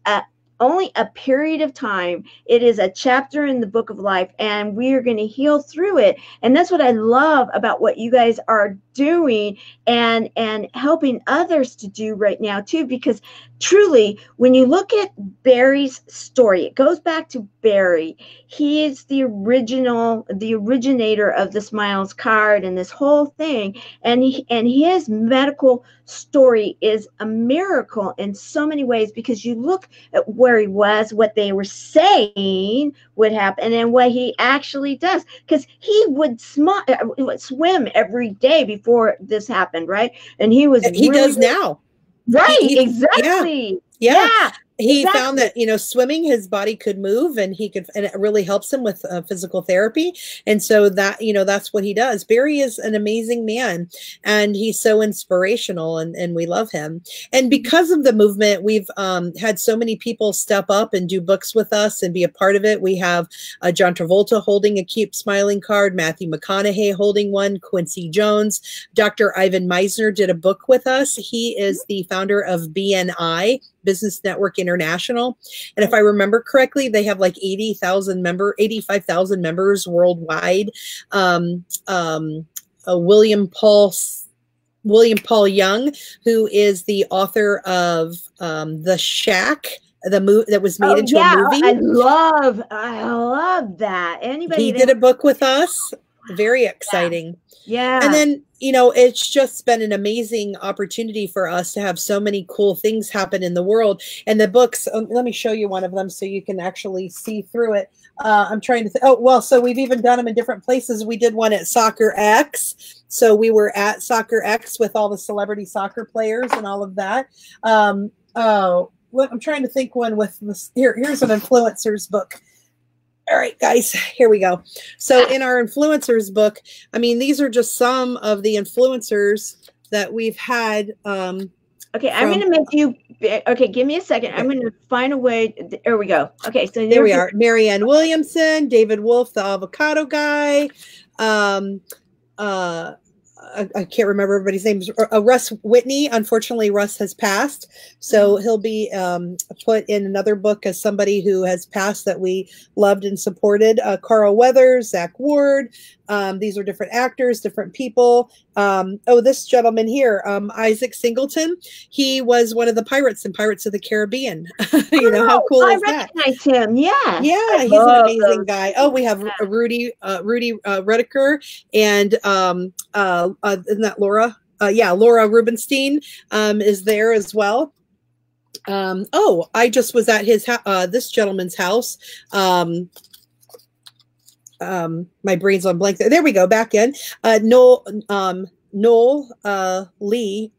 [SPEAKER 1] only a period of time. It is a chapter in the book of life, and we are going to heal through it. And that's what I love about what you guys are doing and helping others to do right now too, because truly, when you look at Barry's story, it goes back to Barry. He is the originator of the Smiles card and this whole thing, and his medical story is a miracle in so many ways, because you look at where he was, what they were saying would happen, and what he actually does, because he would swim every day before this happened, right? And he
[SPEAKER 2] does now.
[SPEAKER 1] Right, exactly.
[SPEAKER 2] Yeah. He
[SPEAKER 1] exactly.
[SPEAKER 2] found that, you know, swimming, his body could move, and and it really helps him with physical therapy. And so that, you know, that's what he does. Barry is an amazing man, and he's so inspirational, and we love him. And because of the movement, we've had so many people step up and do books with us and be a part of it. We have John Travolta holding a Keep Smiling card, Matthew McConaughey holding one, Quincy Jones, Dr. Ivan Meisner did a book with us. He is the founder of BNI, Business Network International. And if I remember correctly, they have like 85,000 members worldwide. William Paul Young, who is the author of The Shack, that was made into a movie.
[SPEAKER 1] I love that.
[SPEAKER 2] He did a book with us. Very exciting.
[SPEAKER 1] Yeah.
[SPEAKER 2] And then, you know, it's just been an amazing opportunity for us to have so many cool things happen in the world. And the books, let me show you one of them so you can actually see through it. I'm trying to oh, well, so we've even done them in different places. We did one at Soccer X. So we were at Soccer X with all the celebrity soccer players and all of that. I'm trying to think one with this. Here's an influencers book. All right, guys, here we go. So in our influencers book, I mean, these are just some of the influencers that we've had.
[SPEAKER 1] Okay, I'm going to make you, okay, give me a second. Okay. I'm going to find a way. There we go. Okay, so
[SPEAKER 2] there we are. Marianne Williamson, David Wolf, the avocado guy. I can't remember everybody's names. Russ Whitney. Unfortunately, Russ has passed. So he'll be put in another book as somebody who has passed that we loved and supported. Carl Weathers, Zach Ward. These are different actors, different people. This gentleman here, Isaac Singleton. He was one of the pirates in Pirates of the Caribbean. You know, how cool is that?
[SPEAKER 1] I recognize him. Yeah.
[SPEAKER 2] Yeah, he's an amazing guy. Oh, we have Rudy Rediker, and isn't that Laura? Laura Rubenstein is there as well. I just was at his this gentleman's house. My brain's on blank. There we go. Back in. Noel Lee.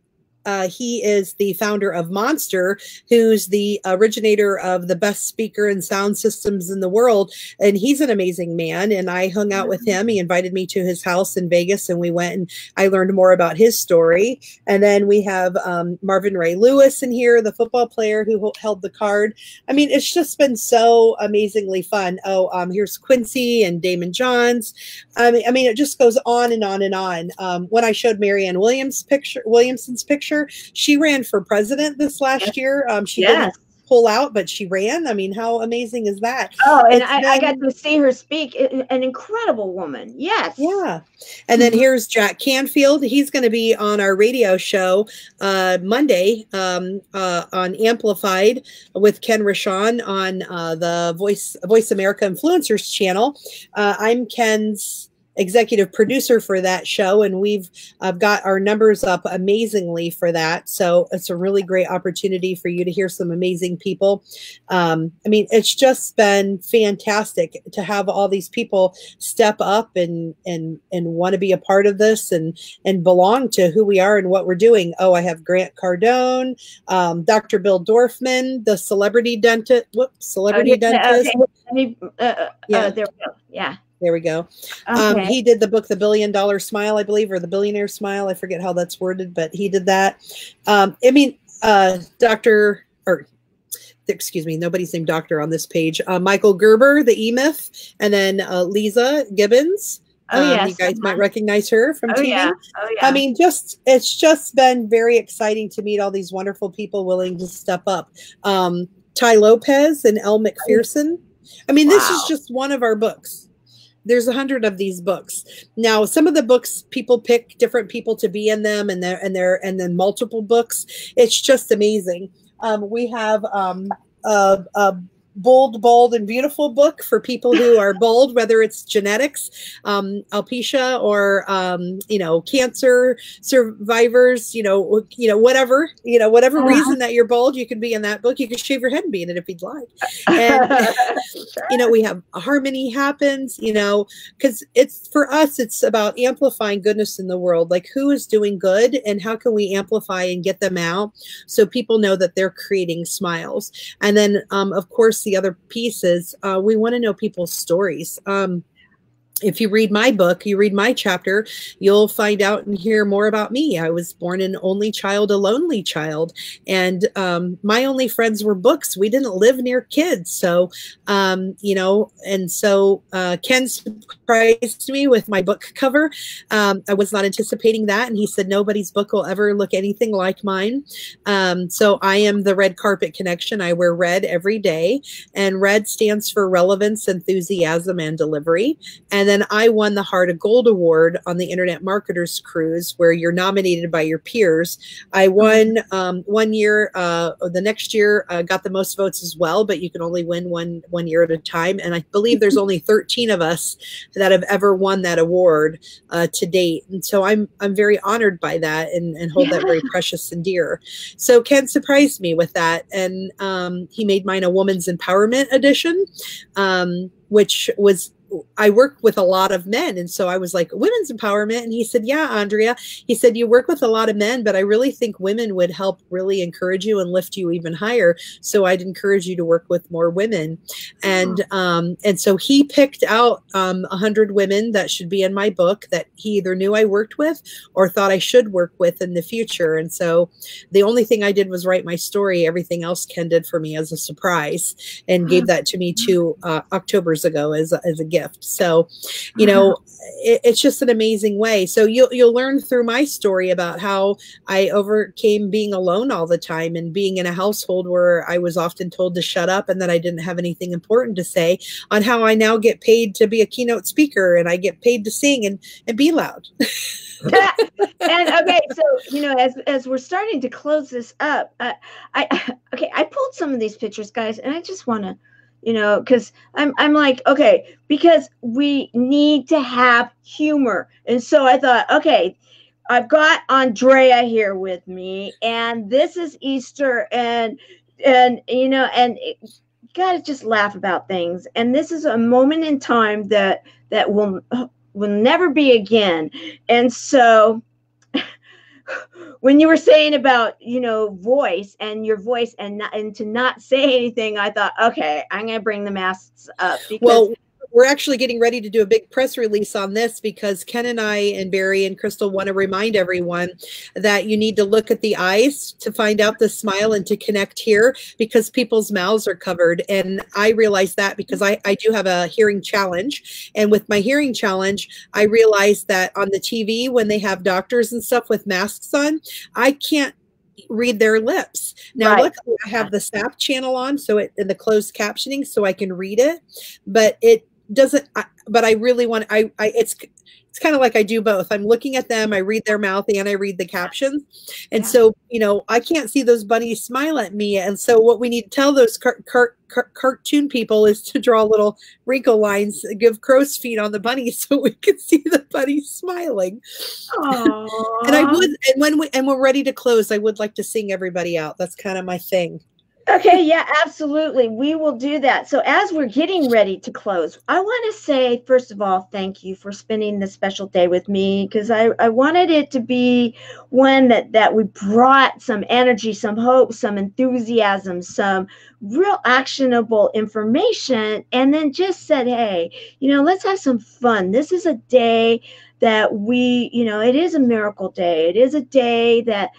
[SPEAKER 2] He is the founder of Monster, who's the originator of the best speaker and sound systems in the world. And he's an amazing man. And I hung out with him. He invited me to his house in Vegas, and we went and I learned more about his story. And then we have Marvin Ray Lewis in here, the football player who held the card. I mean, it's just been so amazingly fun. Here's Quincy and Damon Johns. I mean, it just goes on and on and on. When I showed Marianne Williamson's picture, she ran for president this last year. She didn't pull out, but she ran. I mean, how amazing is that?
[SPEAKER 1] Oh, and I got to see her speak. An incredible woman. Yes.
[SPEAKER 2] Yeah. And then here's Jack Canfield. He's going to be on our radio show Monday on Amplified with Ken Rashawn on the Voice America Influencers channel. I'm Ken's executive producer for that show, and we've got our numbers up amazingly for that. So it's a really great opportunity for you to hear some amazing people. I mean, it's just been fantastic to have all these people step up and want to be a part of this and belong to who we are and what we're doing. Oh, I have Grant Cardone, Dr. Bill Dorfman, the celebrity dentist. Whoops, celebrity dentist.
[SPEAKER 1] Okay. There we go. Yeah.
[SPEAKER 2] There we go.
[SPEAKER 1] Okay.
[SPEAKER 2] He did the book, The $1 Billion Smile, I believe, or The Billionaire Smile. I forget how that's worded, but he did that. I mean, Dr. or excuse me, nobody's named doctor on this page. Michael Gerber, the E-Myth, and then Lisa Gibbons.
[SPEAKER 1] Oh, yes.
[SPEAKER 2] You guys might recognize her from TV.
[SPEAKER 1] Yeah. Oh, yeah.
[SPEAKER 2] I mean, it's just been very exciting to meet all these wonderful people willing to step up. Ty Lopez and Elle McPherson. I mean, this is just one of our books. There's 100 of these books. Now, some of the books, people pick different people to be in them, and then multiple books. It's just amazing. We have a bold and beautiful book for people who are bold, whether it's genetics, alopecia, or cancer survivors, whatever reason that you're bold, you can be in that book. You can shave your head and be in it if you'd like. And we have harmony happens, because for us it's about amplifying goodness in the world. Like, who is doing good and how can we amplify and get them out so people know that they're creating smiles. And then of course the other piece is we want to know people's stories. If you read my book, you read my chapter, you'll find out and hear more about me. I was born an only child, a lonely child. And my only friends were books. We didn't live near kids. So, and so Ken surprised me with my book cover. I was not anticipating that. And he said, nobody's book will ever look anything like mine. So I am the Red Carpet Connection. I wear red every day. And red stands for relevance, enthusiasm, and delivery. And then I won the Heart of Gold Award on the Internet Marketers Cruise, where you're nominated by your peers. I won 1 year. The next year got the most votes as well, but you can only win one year at a time. And I believe there's only 13 of us that have ever won that award to date. And so I'm very honored by that and hold that very precious and dear. So Ken surprised me with that. And he made mine a Woman's Empowerment edition, which was, I work with a lot of men. And so I was like, women's empowerment. And he said, yeah, Andrea, he said, you work with a lot of men, but I really think women would help really encourage you and lift you even higher. So I'd encourage you to work with more women. And so he picked out 100 women that should be in my book that he either knew I worked with or thought I should work with in the future. And so the only thing I did was write my story. Everything else Ken did for me as a surprise and gave that to me 2 Octobers ago as a gift. So, it's just an amazing way. So you'll learn through my story about how I overcame being alone all the time and being in a household where I was often told to shut up and that I didn't have anything important to say, on how I now get paid to be a keynote speaker and I get paid to sing and be loud.
[SPEAKER 1] And okay, so as we're starting to close this up, I pulled some of these pictures, guys, and I just want to, because I'm like, okay, because we need to have humor. And so I thought, okay, I've got Andrea here with me, and this is Easter, and you got to just laugh about things. And this is a moment in time that will never be again. And so when you were saying about, voice and your voice and to not say anything, I thought, okay, I'm going to bring the masks up. Because
[SPEAKER 2] we're actually getting ready to do a big press release on this because Ken and I and Barry and Crystal want to remind everyone that you need to look at the eyes to find out the smile and to connect here because people's mouths are covered. And I realized that because I do have a hearing challenge. And with my hearing challenge, I realized that on the TV, when they have doctors and stuff with masks on, I can't read their lips. Now, luckily, I have the SAP channel on, so in the closed captioning, so I can read it, but it doesn't, but I really want, it's kind of like I do both. I'm looking at them, I read their mouth, and I read the captions. And so, I can't see those bunnies smile at me. And so what we need to tell those cartoon people is to draw little wrinkle lines, give crow's feet on the bunny so we can see the bunny smiling.
[SPEAKER 1] Aww.
[SPEAKER 2] And I would, and when we're ready to close, I would like to sing everybody out. That's kind of my thing.
[SPEAKER 1] Okay, yeah, absolutely. We will do that. So as we're getting ready to close, I want to say, first of all, thank you for spending this special day with me, because I wanted it to be one that we brought some energy, some hope, some enthusiasm, some real actionable information, and then just said, hey, let's have some fun. This is a day that it is a miracle day. It is a day that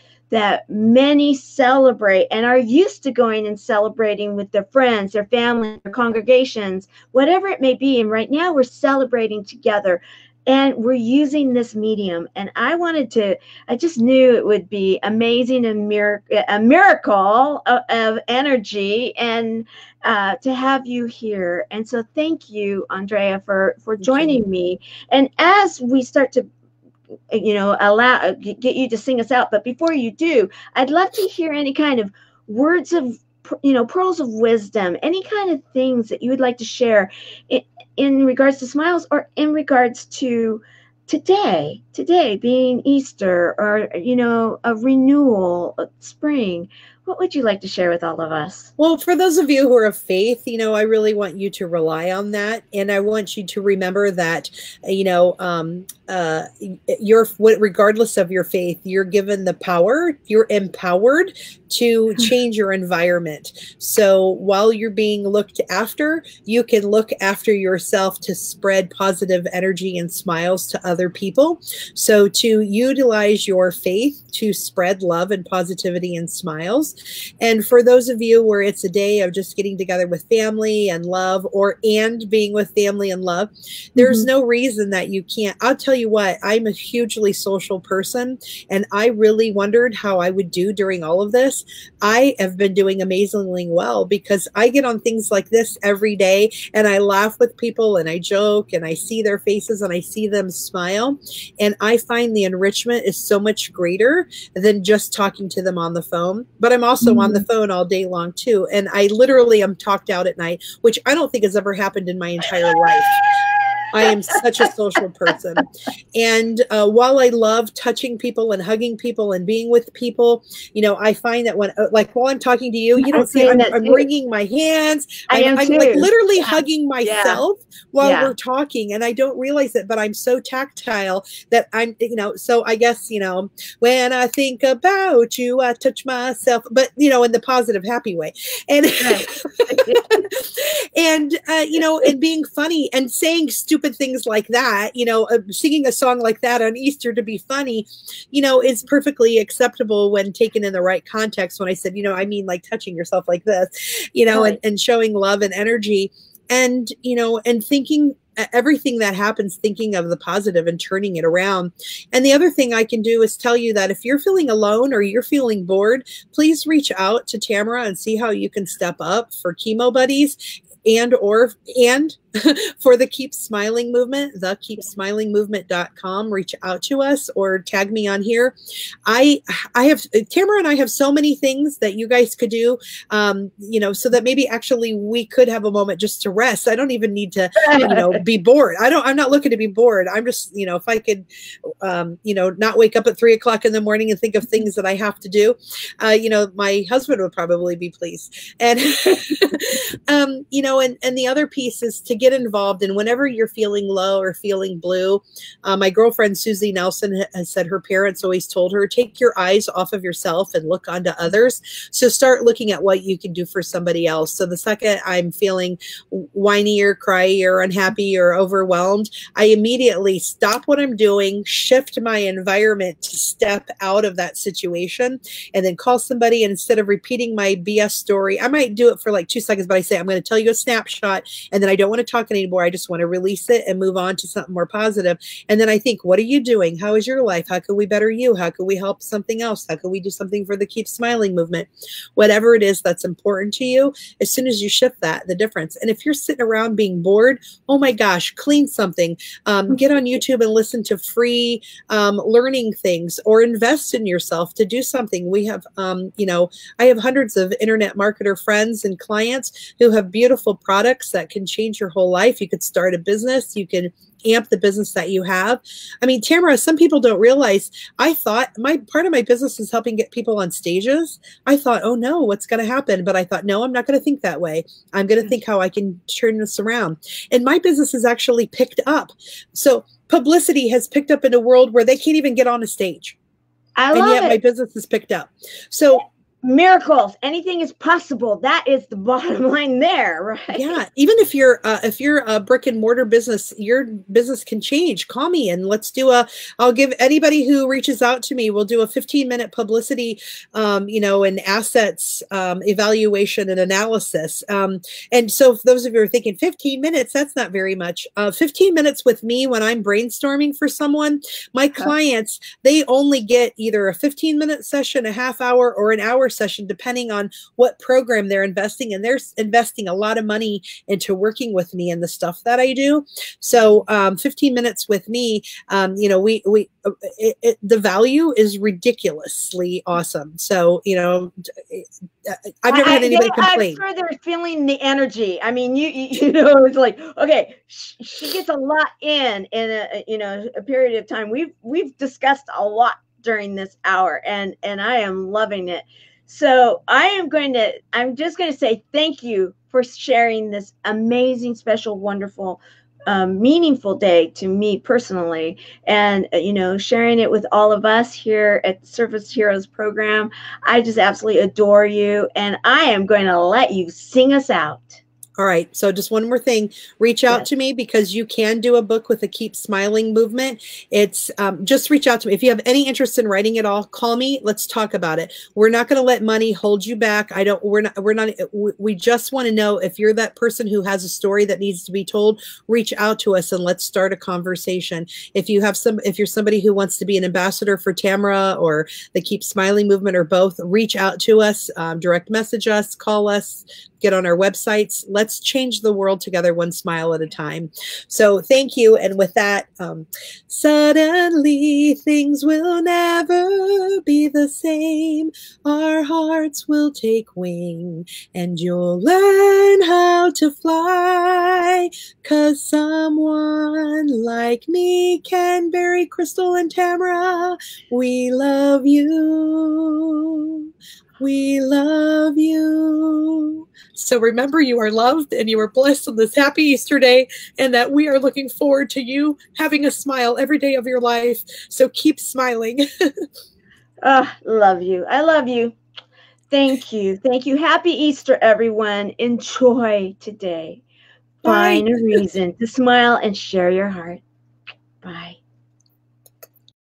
[SPEAKER 1] many celebrate and are used to going and celebrating with their friends, their family, their congregations, whatever it may be. And right now we're celebrating together and we're using this medium. And I just knew it would be amazing, a miracle of energy, and to have you here. And so thank you, Andrea, for joining me. And as we start to get you to sing us out, but before you do, I'd love to hear any kind of words of pearls of wisdom, any kind of things that you would like to share in regards to smiles, or in regards to today being Easter, or a renewal, spring. What would you like to share with all of us?
[SPEAKER 2] Well, for those of you who are of faith, I really want you to rely on that. And I want you to remember that, regardless of your faith, you're given the power, you're empowered to change your environment. So while you're being looked after, you can look after yourself to spread positive energy and smiles to other people. So to utilize your faith to spread love and positivity and smiles. And for those of you where it's a day of just getting together with family and love, and being with family and love, there's no reason that you can't. I'll tell you what, I'm a hugely social person, and I really wondered how I would do during all of this. I have been doing amazingly well, because I get on things like this every day and I laugh with people and I joke and I see their faces and I see them smile. And I find the enrichment is so much greater than just talking to them on the phone. But I'm also on the phone all day long too. And I literally am talked out at night, which I don't think has ever happened in my entire life. I am such a social person. And while I love touching people and hugging people and being with people, I find that while I'm talking to you, you don't see I'm wringing my hands. I'm like literally hugging myself while we're talking, and I don't realize it, but I'm so tactile that I'm, so I guess, when I think about you, I touch myself, but, in the positive, happy way. And, and being funny and saying stupid things like that, singing a song like that on Easter to be funny, is perfectly acceptable when taken in the right context. When I said, I mean, like touching yourself like this, and showing love and energy, and, and thinking everything that happens, thinking of the positive and turning it around. And the other thing I can do is tell you that if you're feeling alone or you're feeling bored, please reach out to Tamara and see how you can step up for chemo buddies and for the Keep Smiling Movement, the keepsmilingmovement.com. Reach out to us or tag me on here. I have, Tamara and I have so many things that you guys could do, so that maybe actually we could have a moment just to rest. I don't even need to, be bored. I'm not looking to be bored. I'm just, if I could, not wake up at 3 o'clock in the morning and think of things that I have to do, my husband would probably be pleased. And, and the other piece is to get involved. And whenever you're feeling low or feeling blue, my girlfriend, Susie Nelson, has said her parents always told her, take your eyes off of yourself and look onto others. So start looking at what you can do for somebody else. So the second I'm feeling whiny or cryy or unhappy or overwhelmed, I immediately stop what I'm doing, shift my environment to step out of that situation, and then call somebody. And instead of repeating my BS story, I might do it for like 2 seconds, but I say, I'm going to tell you a snapshot, and then I don't want to talk anymore. I just want to release it and move on to something more positive. And then I think, what are you doing? How is your life? How can we better you? How can we help something else? How can we do something for the Keep Smiling movement? Whatever it is that's important to you, as soon as you shift that, the difference. And if you're sitting around being bored, oh my gosh, clean something. Get on YouTube and listen to free learning things, or invest in yourself to do something. We have, I have hundreds of internet marketer friends and clients who have beautiful products that can change your whole life. You could start a business. You can amp the business that you have. I mean, Tamara, some people don't realize, I thought part of my business is helping get people on stages. I thought, oh no, what's going to happen? But I thought, no, I'm not going to think that way. I'm going to think how I can turn this around. And my business is actually picked up. So publicity has picked up in a world where they can't even get on a stage.
[SPEAKER 1] I love
[SPEAKER 2] it. My business is picked up. So
[SPEAKER 1] miracles, anything is possible. That is the bottom line there, right?
[SPEAKER 2] Yeah, even if you're a brick and mortar business, your business can change. Call me and let's do I'll give anybody who reaches out to me, we'll do a 15-minute publicity and assets evaluation and analysis. And so for those of you who are thinking 15 minutes, that's not very much. 15 minutes with me when I'm brainstorming for someone, my clients, they only get either a 15-minute session, a half hour, or an hour session, depending on what program they're investing in. They're investing a lot of money into working with me and the stuff that I do. So 15 minutes with me, the value is ridiculously awesome. So, I've never had anybody complain.
[SPEAKER 1] I'm sure they're feeling the energy. I mean, it's like, okay, she gets a lot in a period of time. We've discussed a lot during this hour, and I am loving it. So I'm just going to say thank you for sharing this amazing, special, wonderful, meaningful day to me personally, and sharing it with all of us here at Service Heroes program. I just absolutely adore you, and I am going to let you sing us out.
[SPEAKER 2] All right. So just one more thing, reach out to me, because you can do a book with a Keep Smiling movement. It's just reach out to me. If you have any interest in writing it all, call me. Let's talk about it. We're not going to let money hold you back. We just want to know if you're that person who has a story that needs to be told, reach out to us and let's start a conversation. If you're somebody who wants to be an ambassador for Tamara or the Keep Smiling movement or both, reach out to us, direct message us, call us, get on our websites. Let's change the world together, one smile at a time. So thank you. And with that, suddenly things will never be the same. Our hearts will take wing and you'll learn how to fly. 'Cause someone like me can bury Crystal and Tamara. We love you. We love you. So remember, you are loved and you are blessed on this happy Easter day, and that we are looking forward to you having a smile every day of your life. So keep smiling.
[SPEAKER 1] Love you. I love you. Thank you. Thank you. Happy Easter, everyone. Enjoy today.
[SPEAKER 2] Bye.
[SPEAKER 1] Find a reason to smile and share your heart. Bye.